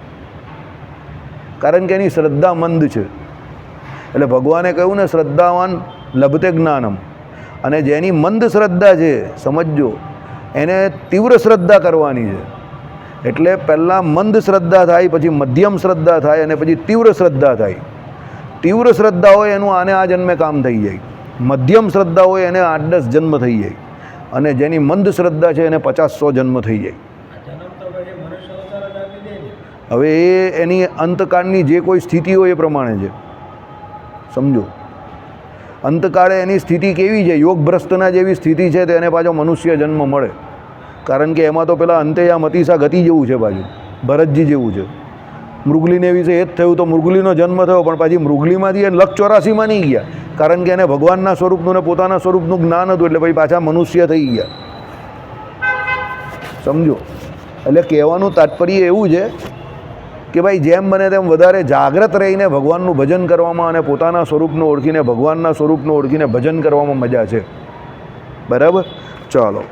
કારણ કે એની શ્રદ્ધા મંદ છે. એટલે ભગવાને કહ્યું ને, શ્રદ્ધાવાન લભતે જ્ઞાનમ, અને જેની મંદ શ્રદ્ધા છે, સમજો, એને તીવ્ર શ્રદ્ધા કરવાની છે. એટલે પહેલાં મંદ શ્રદ્ધા થાય, પછી મધ્યમ શ્રદ્ધા થાય, અને પછી તીવ્ર શ્રદ્ધા થાય. તીવ્ર શ્રદ્ધા હોય એનું આને આ જન્મે કામ થઈ જાય, મધ્યમ શ્રદ્ધા હોય એને 8-10 જન્મ થઈ જાય, અને જેની મંદ શ્રદ્ધા છે એને 50-100 જન્મ થઈ જાય. હવે એ એની અંતકાળની જે કોઈ સ્થિતિ હોય એ પ્રમાણે છે, સમજો. અંતકાળે એની સ્થિતિ કેવી છે, યોગભ્રષ્ટના જેવી સ્થિતિ છે, તેને પાછો મનુષ્ય જન્મ મળે, કારણ કે એમાં તો પેલા અંતેયા મતીસા ગતિ જેવું છે, પાછું ભરતજી જેવું છે. મૃગલીને વિશે એ જ થયું, તો મૃગલીનો જન્મ થયો, પણ પાછી મૃગલીમાંથી એ 184માં નહીં ગયા, કારણ કે એને ભગવાનના સ્વરૂપનું ને પોતાના સ્વરૂપનું જ્ઞાન હતું, એટલે પછી પાછા મનુષ્ય થઈ ગયા, સમજો. એટલે કહેવાનું તાત્પર્ય એવું છે કે ભાઈ જેમ બને તેમ વધારે જાગ્રત રહીને ભગવાનનું ભજન કરવામાં અને પોતાના સ્વરૂપને ઓળખીને ભગવાનના સ્વરૂપને ઓળખીને ભજન કરવામાં મજા છે. બરાબર, ચાલો.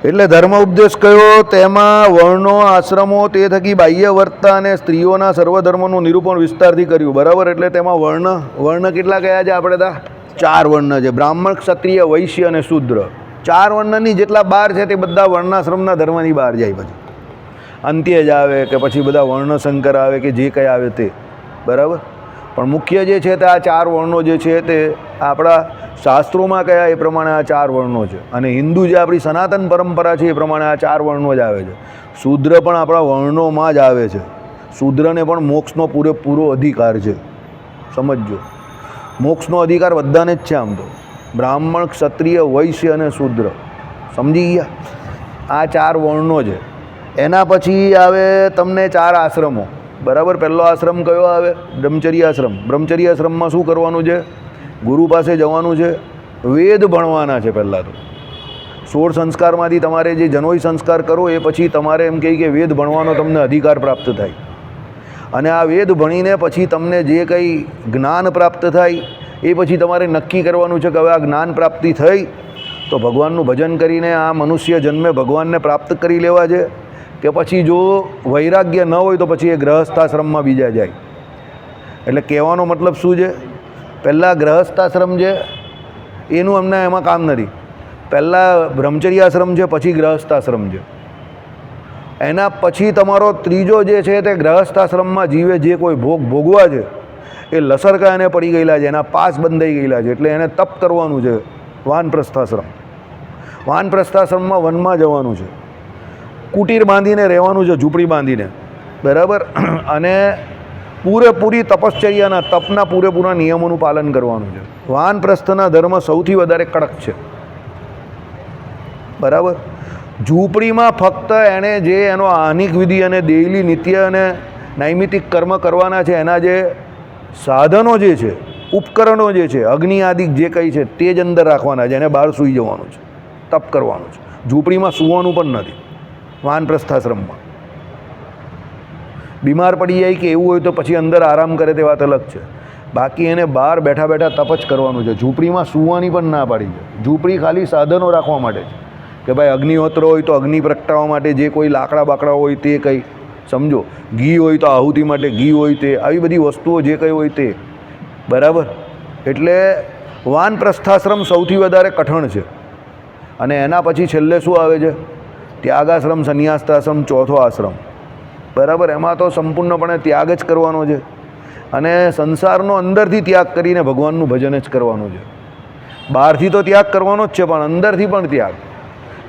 એટલે ધર્મ ઉપદેશ કયો, તેમાં વર્ણો, આશ્રમો, તે થકી બાહ્ય વર્તા અને સ્ત્રીઓના સર્વધર્મનું નિરૂપણ વિસ્તારથી કર્યું. બરાબર, એટલે તેમાં વર્ણ કેટલા કયા છે આપણે? 4 વર્ણ છે, બ્રાહ્મણ, ક્ષત્રિય, વૈશ્ય અને શૂદ્ર. 4 વર્ણની જેટલા 12 છે તે બધા વર્ણાશ્રમના ધર્મની બહાર જાય. પછી અંત્ય જ આવે કે પછી બધા વર્ણશંકર આવે કે જે કંઈ આવે તે, બરાબર. પણ મુખ્ય જે છે તે આ 4 વર્ણો જે છે તે આપણા શાસ્ત્રોમાં કયા એ પ્રમાણે આ 4 વર્ણો છે, અને હિન્દુ જે આપણી સનાતન પરંપરા છે એ પ્રમાણે આ 4 વર્ણો જ આવે છે. શૂદ્ર પણ આપણા વર્ણોમાં જ આવે છે. શૂદ્રને પણ મોક્ષનો પૂરેપૂરો અધિકાર છે, સમજજો. મોક્ષનો અધિકાર બધાને જ છે આમ તો, બ્રાહ્મણ, ક્ષત્રિય, વૈશ્ય અને શૂદ્ર, સમજી ગયા? આ 4 વર્ણો છે. એના પછી આવે તમને 4 આશ્રમો. બરાબર, પહેલો આશ્રમ કયો આવે? બ્રહ્મચર્ય આશ્રમ. બ્રહ્મચર્ય આશ્રમમાં શું કરવાનું છે? ગુરુ પાસે જવાનું છે, વેદ ભણવાના છે. પહેલાં તો 16 સંસ્કારમાંથી તમારે જે જનોઈ સંસ્કાર કરો એ પછી તમારે એમ કહી કે વેદ ભણવાનો તમને અધિકાર પ્રાપ્ત થાય, અને આ વેદ ભણીને પછી તમને જે કંઈ જ્ઞાન પ્રાપ્ત થાય એ પછી તમારે નક્કી કરવાનું છે કે હવે આ જ્ઞાન પ્રાપ્તિ થઈ તો ભગવાનનું ભજન કરીને આ મનુષ્ય જન્મે ભગવાનને પ્રાપ્ત કરી લેવા છે, કે પછી જો વૈરાગ્ય ન હોય તો પછી એ ગ્રહસ્થાશ્રમમાં બીજા જાય. એટલે કહેવાનો મતલબ શું છે? પહેલાં ગ્રહસ્થાશ્રમ છે એનું અમને એમાં કામ નથી. પહેલાં બ્રહ્મચર્યાશ્રમ છે, પછી ગ્રહસ્થાશ્રમ છે. એના પછી તમારો ત્રીજો જે છે તે ગ્રહસ્થાશ્રમમાં જીવે જે કોઈ ભોગવા છે એ લસરકા એને પડી ગયેલા છે, એના પાસ બંધાઈ ગયેલા છે, એટલે એને તપ કરવાનું છે. વાનપ્રસ્થાશ્રમ. વાનપ્રસ્થાશ્રમમાં વનમાં જવાનું છે, કુટીર બાંધીને રહેવાનું છે, ઝૂંપડી બાંધીને, બરાબર. અને પૂરેપૂરી તપશ્ચર્યાના, તપના પૂરેપૂરા નિયમોનું પાલન કરવાનું છે. વાનપ્રસ્થના ધર્મ સૌથી વધારે કડક છે, બરાબર. ઝૂંપડીમાં ફક્ત એણે જે એનો આનિક વિધિ અને ડેઇલી નિત્ય અને નૈમિતિક કર્મ કરવાના છે, એના જે સાધનો જે છે, ઉપકરણો જે છે, અગ્નિ આદિક જે કંઈ છે તે જ અંદર રાખવાના છે. એને બહાર સૂઈ જવાનું છે, તપ કરવાનું છે. ઝૂંપડીમાં સૂવાનું પણ નથી, વાનપ્રસ્થાશ્રમમાં. બીમાર પડી જાય કે એવું હોય તો પછી અંદર આરામ કરે તે વાત અલગ છે. બાકી એને બહાર બેઠા બેઠા તપ જ કરવાનું છે. ઝૂંપડીમાં સૂવાની પણ ના પાડી છે. ઝૂંપડી ખાલી સાધનો રાખવા માટે છે કે ભાઈ અગ્નિહોત્ર હોય તો અગ્નિ પ્રગટાવવા માટે જે કોઈ લાકડા બાકડા હોય તે કંઈ સમજો, ઘી હોય તો આહુતિ માટે ઘી હોય તે, આવી બધી વસ્તુઓ જે કંઈ હોય તે. બરાબર. એટલે વાનપ્રસ્થાશ્રમ સૌથી વધારે કઠણ છે. અને એના પછી છેલ્લે શું આવે છે? ત્યાગાશ્રમ, સંન્યાસ્તાશ્રમ, ચોથો આશ્રમ. બરાબર. એમાં તો સંપૂર્ણપણે ત્યાગ જ કરવાનો છે અને સંસારનો અંદરથી ત્યાગ કરીને ભગવાનનું ભજન જ કરવાનું છે. બહારથી તો ત્યાગ કરવાનો જ છે પણ અંદરથી પણ ત્યાગ.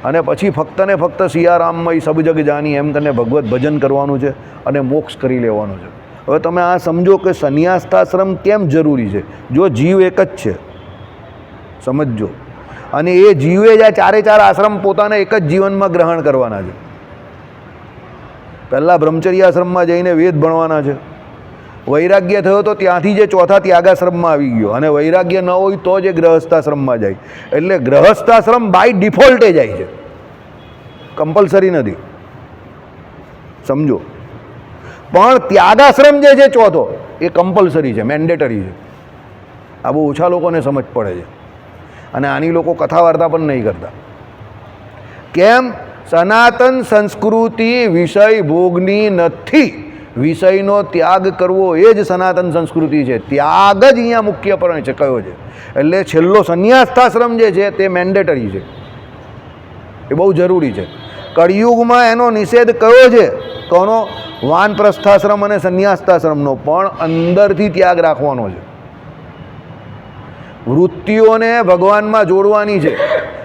અને પછી ફક્ત ને ફક્ત સિયારામમય સબ જગ જાની એમ કરીને ભગવત ભજન કરવાનું છે અને મોક્ષ કરી લેવાનું છે. હવે તમે આ સમજો કે સંન્યાસ્તાશ્રમ કેમ જરૂરી છે. જો જીવ એક જ છે, સમજજો, અને એ જીવે જ આ ચારે ચાર આશ્રમ પોતાના એક જ જીવનમાં ગ્રહણ કરવાના છે. પહેલાં બ્રહ્મચર્ય આશ્રમમાં જઈને વેદ ભણવાના છે. વૈરાગ્ય થયો તો ત્યાંથી જે ચોથા ત્યાગાશ્રમમાં આવી ગયો, અને વૈરાગ્ય ન હોય તો જે ગ્રહસ્થાશ્રમમાં જાય. એટલે ગ્રહસ્થાશ્રમ બાય ડિફોલ્ટે જાય છે, કમ્પલસરી નથી, સમજો. પણ ત્યાગાશ્રમ જે છે ચોથો એ કમ્પલસરી છે, મેન્ડેટરી છે. આ બહુ ઓછા લોકોને સમજ પડે છે અને આની લોકો કથા વાર્તા પણ નહીં કરતા. કેમ? સનાતન સંસ્કૃતિ વિષય ભોગની નથી. વિષયનો ત્યાગ કરવો એ જ સનાતન સંસ્કૃતિ છે. ત્યાગ જ અહીંયા મુખ્ય પણ છે, કયો છે. એટલે છેલ્લો સંન્યાસ્તાશ્રમ જે છે તે મેન્ડેટરી છે, એ બહુ જરૂરી છે. કળિયુગમાં એનો નિષેધ કયો છે? કોનો? વાનપ્રસ્થાશ્રમ અને સંન્યાસ્તાશ્રમનો. પણ અંદરથી ત્યાગ રાખવાનો છે. વૃત્તિઓને ભગવાનમાં જોડવાની છે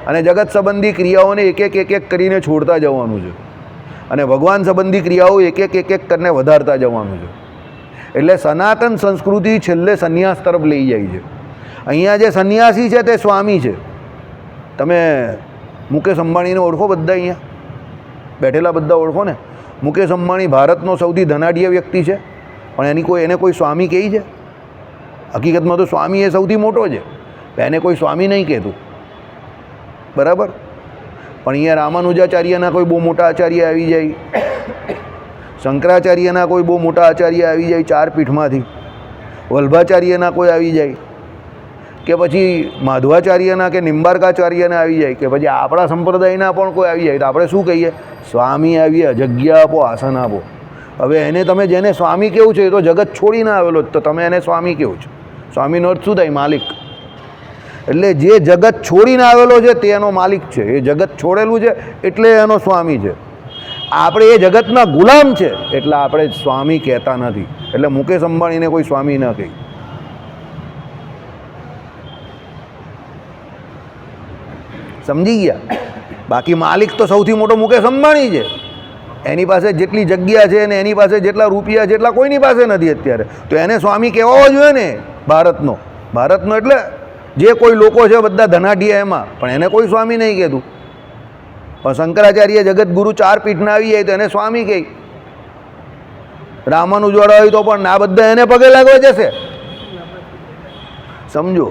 અને જગત સંબંધી ક્રિયાઓને એક એક કરીને છોડતા જવાનું છે અને ભગવાન સંબંધી ક્રિયાઓ એક એક કરીને વધારતા જવાનું છે. એટલે સનાતન સંસ્કૃતિ છેલ્લે સંન્યાસ તરફ લઈ જાય છે. અહીંયા જે સંન્યાસી છે તે સ્વામી છે. તમે મુકેશ અંબાણીને ઓળખો? બધા અહીંયા બેઠેલા બધા ઓળખો ને? મુકેશ અંબાણી ભારતનો સૌથી ધનાઢ્ય વ્યક્તિ છે, પણ એને કોઈ સ્વામી કહે છે? હકીકતમાં તો સ્વામી એ સૌથી મોટો છે, એને કોઈ સ્વામી નહીં કહેતું. બરાબર. પણ અહીંયા રામાનુજાચાર્યના કોઈ બહુ મોટા આચાર્ય આવી જાય, શંકરાચાર્યના કોઈ બહુ મોટા આચાર્ય આવી જાય ચાર પીઠમાંથી, વલ્ભાચાર્યના કોઈ આવી જાય, કે પછી માધવાચાર્યના કે નિંબાર્કાચાર્યના આવી જાય, કે પછી આપણા સંપ્રદાયના પણ કોઈ આવી જાય, તો આપણે શું કહીએ? સ્વામી આવીએ, જગ્યા આપો, આસન આપો. હવે એને તમે જેને સ્વામી કેવું છે એ તો જગત છોડીને આવેલો, તો તમે એને સ્વામી કેવું છો? સ્વામીનો અર્થ શું થાય? માલિક. એટલે જે જગત છોડીને આવેલો છે તે એનો માલિક છે. એ જગત છોડેલું છે એટલે એનો સ્વામી છે. આપણે એ જગતના ગુલામ છે એટલે આપણે સ્વામી કહેતા નથી. એટલે મુકેશ અંબાણીને કોઈ સ્વામી ન કહે. સમજી ગયા? બાકી માલિક તો સૌથી મોટો મુકેશ અંબાણી છે. એની પાસે જેટલી જગ્યા છે ને એની પાસે જેટલા રૂપિયા છે એટલા કોઈની પાસે નથી અત્યારે. તો એને સ્વામી કહેવો જોઈએ ને ભારતનો. ભારતનો એટલે જે કોઈ લોકો છે બધા ધનાઢ્ય એમાં, પણ એને કોઈ સ્વામી નહીં કહેતું. પણ શંકરાચાર્ય જગતગુરુ ચાર પીઠના આવી જાય તો એને સ્વામી કહે. રામાનુજવાળા હોય તો પણ આ બધા એને પગે લાગવા જશે. સમજો?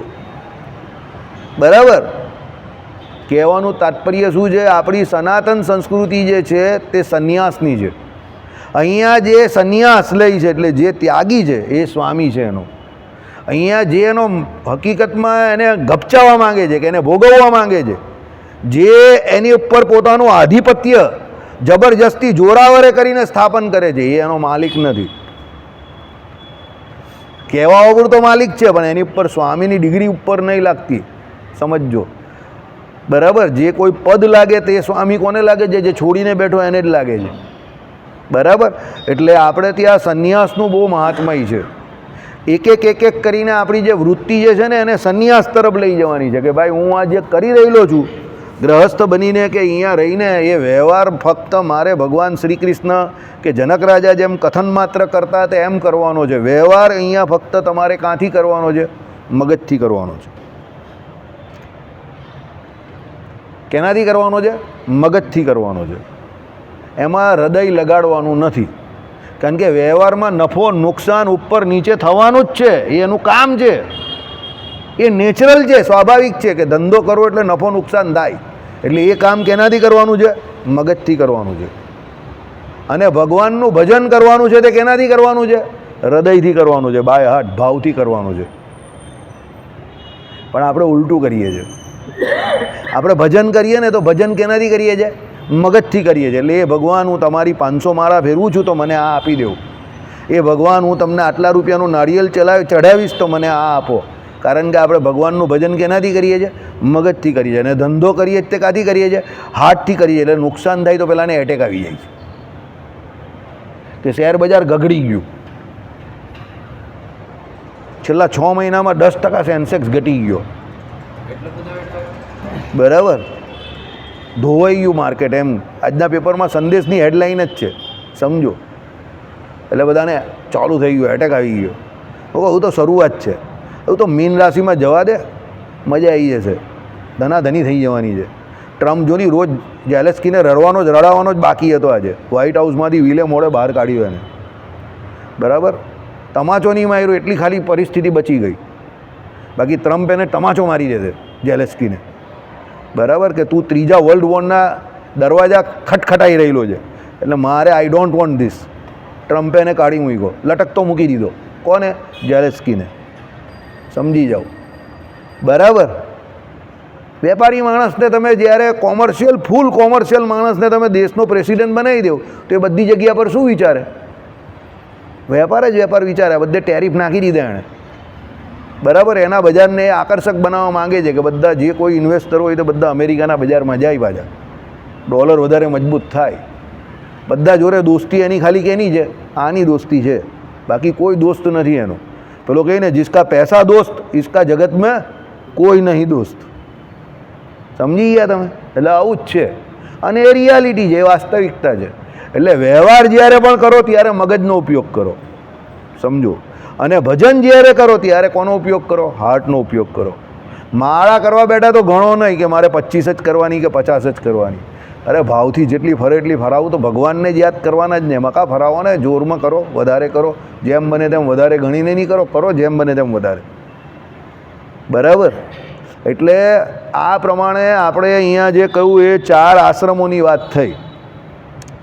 બરાબર. કહેવાનું તાત્પર્ય શું છે? આપણી સનાતન સંસ્કૃતિ જે છે તે સંન્યાસની છે. અહીંયા જે સંન્યાસ લે છે એટલે જે ત્યાગી છે એ સ્વામી છે એનો. અહીંયા જે એનો હકીકતમાં એને ગપચાવવા માંગે છે કે એને ભોગવવા માંગે છે, જે એની ઉપર પોતાનું આધિપત્ય જબરજસ્તી જોરાવરે કરીને સ્થાપન કરે છે, એ એનો માલિક નથી. કહેવા વગર તો માલિક છે પણ એની ઉપર સ્વામીની ડિગ્રી ઉપર નહીં લાગતી. સમજો? બરાબર. જે કોઈ પદ લાગે તે સ્વામી કોને લાગે છે? જે છોડીને બેઠો એને જ લાગે છે. બરાબર. એટલે આપણે ત્યાં સંન્યાસનું બહુ મહાત્મય છે. એક કરીને આપણી જે વૃત્તિ જે છે ને એને સંન્યાસ તરફ લઈ જવાની છે કે ભાઈ હું આ જે કરી રહેલો છું ગ્રહસ્થ બનીને કે અહીંયા રહીને, એ વ્યવહાર ફક્ત મારે ભગવાન શ્રી કૃષ્ણ કે જનક રાજા જેમ કથન માત્ર કરતા હતા એમ કરવાનો છે. વ્યવહાર અહીંયા ફક્ત તમારે ક્યાંથી કરવાનો છે? મગજથી કરવાનો છે. કેનાથી કરવાનો છે? મગજથી કરવાનો છે. એમાં હૃદય લગાડવાનું નથી. કારણ કે વ્યવહારમાં નફો નુકસાન ઉપર નીચે થવાનું જ છે. એ એનું કામ છે. એ નેચરલ છે, સ્વાભાવિક છે કે ધંધો કરવો એટલે નફો નુકસાન થાય. એટલે એ કામ કેનાથી કરવાનું છે? મગજથી કરવાનું છે. અને ભગવાનનું ભજન કરવાનું છે તે કેનાથી કરવાનું છે? હૃદયથી કરવાનું છે, બાય હાર્ટ, ભાવથી કરવાનું છે. પણ આપણે ઉલટું કરીએ છીએ. આપણે ભજન કરીએ ને તો ભજન કેનાથી કરીએ છીએ? મગજથી કરીએ છીએ. એટલે એ ભગવાન હું તમારી 500 માળા ફેરવું છું તો મને આ આપી દેવું. એ ભગવાન હું તમને આટલા રૂપિયાનું નારિયેલ ચઢાવીશ તો મને આ આપો. કારણ કે આપણે ભગવાનનું ભજન કેનાથી કરીએ છીએ? મગજથી કરીએ છીએ. અને ધંધો કરીએ તે કાથી કરીએ છીએ? હાર્ટથી કરીએ. એટલે નુકસાન થાય તો પેલાને એટેક આવી જાય છે કે શેર બજાર ગગડી ગયું, છેલ્લા 6 મહિનામાં 10% સેન્સેક્સ ઘટી ગયો, બરાબર, ધોવાઈ ગયું માર્કેટ. એમ આજના પેપરમાં સંદેશની હેડલાઇન જ છે, સમજો. એટલે બધાને ચાલુ થઈ ગયું, એટેક આવી ગયો. હું તો શરૂઆત છે. એવું તો મીન રાશિમાં જવા દે, મજા આવી જશે, ધનાધની થઈ જવાની છે. ટ્રમ્પ જોની રોજ જેલેસ્કીને રડાવવાનો જ બાકી હતો. આજે વ્હાઇટ હાઉસમાંથી વિલે મોડે બહાર કાઢ્યો એને, બરાબર. તમાચો નહીં માર્યો, એટલી ખાલી પરિસ્થિતિ બચી ગઈ. બાકી ટ્રમ્પ એને તમાચો મારી દેશે જેલેસ્કીને, બરાબર, કે તું ત્રીજા વર્લ્ડ વોરના દરવાજા ખટખટાઈ રહેલો છે, એટલે મારે આઈ ડોન્ટ વોન્ટ ધીસ. ટ્રમ્પે એને કાઢી મૂક્યો, લટકતો મૂકી દીધો. કોને? જેલેસ્કીને. સમજી જાઓ, બરાબર. વેપારી માણસને તમે જ્યારે ફૂલ કોમર્શિયલ માણસને તમે દેશનો પ્રેસિડેન્ટ બનાવી દો તો એ બધી જગ્યા પર શું વિચારે? વેપાર જ વેપાર વિચારે. બધે ટેરિફ નાખી દીધા એણે, બરાબર. એના બજારને આકર્ષક બનાવવા માંગે છે કે બધા જે કોઈ ઇન્વેસ્ટર હોય તો બધા અમેરિકાના બજારમાં જાય પાછા, ડોલર વધારે મજબૂત થાય. બધા જોડે દોસ્તી એની ખાલી કેની છે? આની દોસ્તી છે, બાકી કોઈ દોસ્ત નથી એનો. પેલો કહે ને, જિસકા પૈસા દોસ્ત ઇસકા જગત મેં કોઈ નહીં દોસ્ત. સમજી ગયા તમે? એટલે આવું જ છે. અને એ રિયાલિટી છે, એ વાસ્તવિકતા છે. એટલે વ્યવહાર જ્યારે પણ કરો ત્યારે મગજનો ઉપયોગ કરો, સમજો. અને ભજન જ્યારે કરો ત્યારે કોનો ઉપયોગ કરો? હાર્ટનો ઉપયોગ કરો. માળા કરવા બેઠા તો ઘણો નહીં કે મારે 25 જ કરવાની કે 50 જ કરવાની. અરે ભાવથી જેટલી ફરે એટલી ફરાવું. તો ભગવાનને જ યાદ કરવાના જ ને. મકા ફરાવવાને જોરમાં કરો, વધારે કરો, જેમ બને તેમ વધારે ગણીને નહીં કરો જેમ બને તેમ વધારે, બરાબર. એટલે આ પ્રમાણે આપણે અહીંયા જે કહ્યું એ 4 આશ્રમોની વાત થઈ,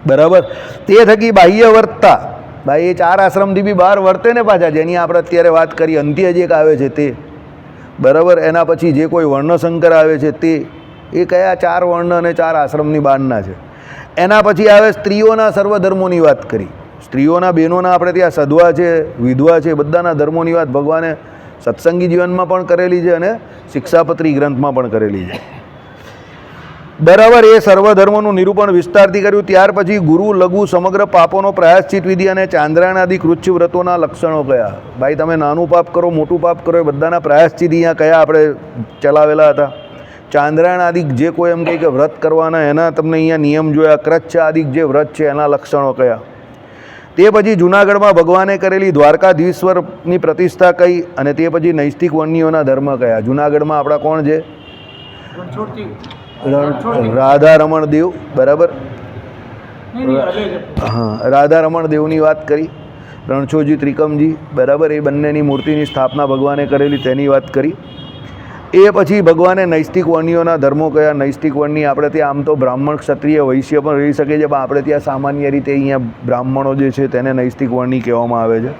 બરાબર. તે થકી બાહ્ય વર્તતા, ભાઈ એ 4 આશ્રમથી બી બહાર વર્તે ને પાછા, જેની આપણે અત્યારે વાત કરી. અંત્ય જે આવે છે તે, બરાબર. એના પછી જે કોઈ વર્ણશંકર આવે છે તે, એ કયા 4 વર્ણ અને 4 આશ્રમની બહારના છે. એના પછી આવે સ્ત્રીઓના સર્વધર્મોની વાત કરી. સ્ત્રીઓના, બહેનોના આપણે ત્યાં સધવા છે, વિધવા છે, બધાના ધર્મોની વાત ભગવાને સત્સંગી જીવનમાં પણ કરેલી છે અને શિક્ષાપત્રી ગ્રંથમાં પણ કરેલી છે, બરાબર. એ સર્વધર્મનું નિરૂપણ વિસ્તારથી કર્યું. ત્યાર પછી ગુરુ, લઘુ, સમગ્ર પાપોનો પ્રાયશ્ચિત વિધિ અને ચાંદ્રાયણ આદિ કૃચ્છ વ્રતોના લક્ષણો કયા? ભાઈ તમે નાનું પાપ કરો, મોટું પાપ કરો, એ બધાના પ્રાયશ્ચિત અહીંયા કયા આપણે ચલાવેલા હતા. ચાંદ્રાયણ આદિક જે કોઈ એમ કહે કે વ્રત કરવાના, એના તમને અહીંયા નિયમ જોયા. કૃચ્છ આદિક જે વ્રત છે એના લક્ષણો કયા? તે પછી જૂનાગઢમાં ભગવાને કરેલી દ્વારકાધીશ્વરની પ્રતિષ્ઠા કઈ? અને તે પછી નૈષ્ઠિક વન્યોના ધર્મ કયા? જૂનાગઢમાં આપણા કોણ છે? રાધા રમણ દેવ, બરાબર. હા, રાધા રમણ દેવની વાત કરી. રણછોડજી ત્રિકમજી, બરાબર. એ બંનેની મૂર્તિની સ્થાપના ભગવાને કરેલી તેની વાત કરી. એ પછી ભગવાને નૈષ્ઠિક વર્ણિયોના ધર્મો કયા? નૈષ્ઠિક વર્ણિ આપણે ત્યાં આમ તો બ્રાહ્મણ, ક્ષત્રિય, વૈશ્ય પણ રહી શકે છે, પણ આપણે ત્યાં સામાન્ય રીતે અહીંયા બ્રાહ્મણો જે છે તેને નૈષ્ઠિક વર્ણિ કહેવામાં આવે છે.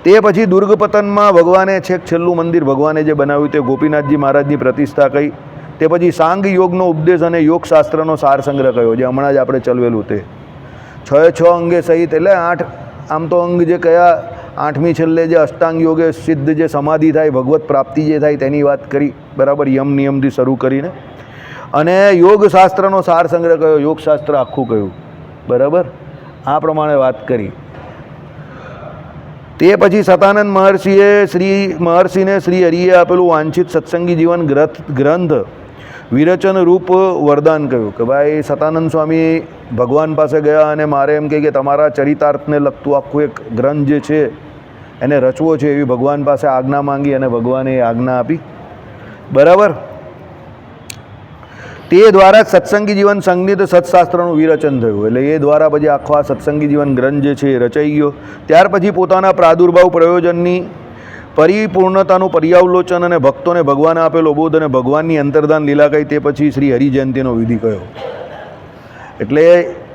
તે પછી દુર્ગપતનમાં ભગવાને છેક છેલ્લું મંદિર ભગવાને જે બનાવ્યું તે ગોપીનાથજી મહારાજની પ્રતિષ્ઠા કઈ? તે પછી સાંગ યોગનો ઉપદેશ અને યોગશાસ્ત્રનો સાર સંગ્રહ કયો? જે હમણાં જ આપણે ચલવેલું તે 6 અંગે સહિત, એટલે 8 આમ તો અંગ જે કયા? 8મી છેલ્લે જે અષ્ટાંગ યોગે સિદ્ધ જે સમાધિ થાય, ભગવત પ્રાપ્તિ જે થાય તેની વાત કરી, બરાબર. યમ નિયમથી શરૂ કરીને. અને યોગશાસ્ત્રનો સાર સંગ્રહ કયો? યોગશાસ્ત્ર આખું કયું, બરાબર. આ પ્રમાણે વાત કરી. તે પછી સતાનંદ મહર્ષિને શ્રી હરિએ આપેલું વાંછિત સત્સંગી જીવન ગ્રંથ વિરચન રૂપ વરદાન કહ્યું કે ભાઈ સતાનંદ સ્વામી ભગવાન પાસે ગયા અને મારે એમ કે તમારા ચરિતાર્થને લગતું આખું એક ગ્રંથ જે છે એને રચવો છે, એવી ભગવાન પાસે આજ્ઞા માંગી અને ભગવાને આજ્ઞા આપી, બરાબર. તે દ્વારા સત્સંગી જીવન સંગીત સત્શાસ્ત્રનું વિરચન થયું. એટલે એ દ્વારા પછી આખો આ સત્સંગી જીવન ગ્રંથ જે છે એ રચાઈ ગયો. ત્યાર પછી પોતાના પ્રાદુર્ભાવ પ્રયોજનની પરિપૂર્ણતાનું પર્યાવલોચન અને ભક્તોને ભગવાને આપેલો બોધ અને ભગવાનની અંતર્ધાન લીલા કહી. તે પછી શ્રી હરિજયંતિનો વિધિ કયો. એટલે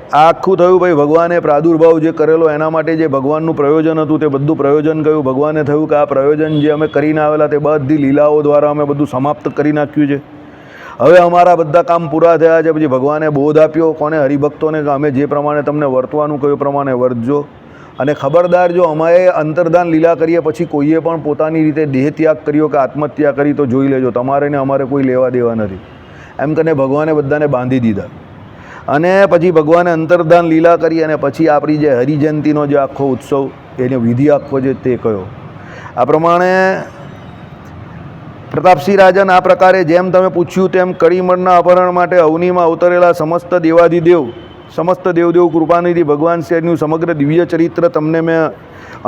આ આખું થયું ભાઈ ભગવાને પ્રાદુર્ભાવ જે કરેલો એના માટે જે ભગવાનનું પ્રયોજન હતું તે બધું પ્રયોજન કહ્યું. ભગવાને થયું કે આ પ્રયોજન જે અમે કરીને આવેલા તે બધી લીલાઓ દ્વારા અમે બધું સમાપ્ત કરી નાખ્યું છે. હવે અમારા બધા કામ પૂરા થયા છે. પછી ભગવાને બોધ આપ્યો કોને? હરિભક્તોને, કે અમે જે પ્રમાણે તમને વર્તવાનું કહ્યું પ્રમાણે વર્તજો. અને ખબરદાર, જો અમે અંતર્ધાન લીલા કરીએ પછી કોઈએ પણ પોતાની રીતે દેહ ત્યાગ કર્યો કે આત્મહત્યા કરી તો જોઈ લેજો, તમારે ને અમારે કોઈ લેવા દેવા નથી. એમ કરીને ભગવાને બધાને બાંધી દીધા. અને પછી ભગવાને અંતર્ધાન લીલા કરી અને પછી આપણી જે હરિજયંતીનો જે આખો ઉત્સવ એનો વિધિ આખો છે તે કયો. આ પ્રમાણે પ્રતાપસિંહ રાજન આ પ્રકારે જેમ તમે પૂછ્યું તેમ કળીમળના અપહરણ માટે અવનીમાં અવતરેલા સમસ્ત દેવાધિદેવ, સમસ્ત દેવદેવ કૃપાનિધિ ભગવાન શ્રીનું સમગ્ર દિવ્ય ચરિત્ર તમને મેં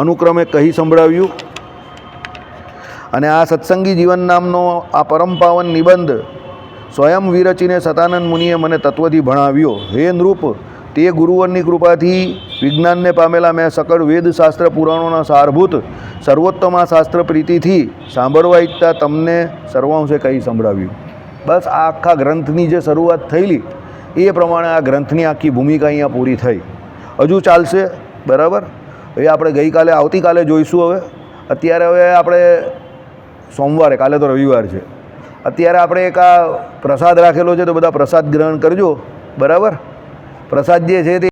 અનુક્રમે કહી સંભળાવ્યું. અને આ સત્સંગી જીવન નામનો આ પરમ પાવન નિબંધ સ્વયં વિરચીને સતાનંદ મુનિએ મને તત્વથી ભણાવ્યો. હે નૃપ, તે ગુરુવરની કૃપાથી વિજ્ઞાનને પામેલા મેં સકળ વેદ શાસ્ત્ર પુરાણોના સારભૂત સર્વોત્તમા શાસ્ત્ર પ્રીતિથી સાંભળવા ઈચ્છતા તમને સર્વાંશે કહી સંભળાવ્યું. બસ આ આખા ગ્રંથની જે શરૂઆત થયેલી એ પ્રમાણે આ ગ્રંથની આખી ભૂમિકા અહીંયા પૂરી થઈ. હજુ ચાલશે, બરાબર. હવે આપણે ગઈકાલે આવતીકાલે જોઈશું. હવે અત્યારે હવે આપણે સોમવારે, કાલે તો રવિવાર છે, અત્યારે આપણે એક આ પ્રસાદ રાખેલો છે તો બધા પ્રસાદ ગ્રહણ કરજો, બરાબર. પ્રસાદ જે છે તે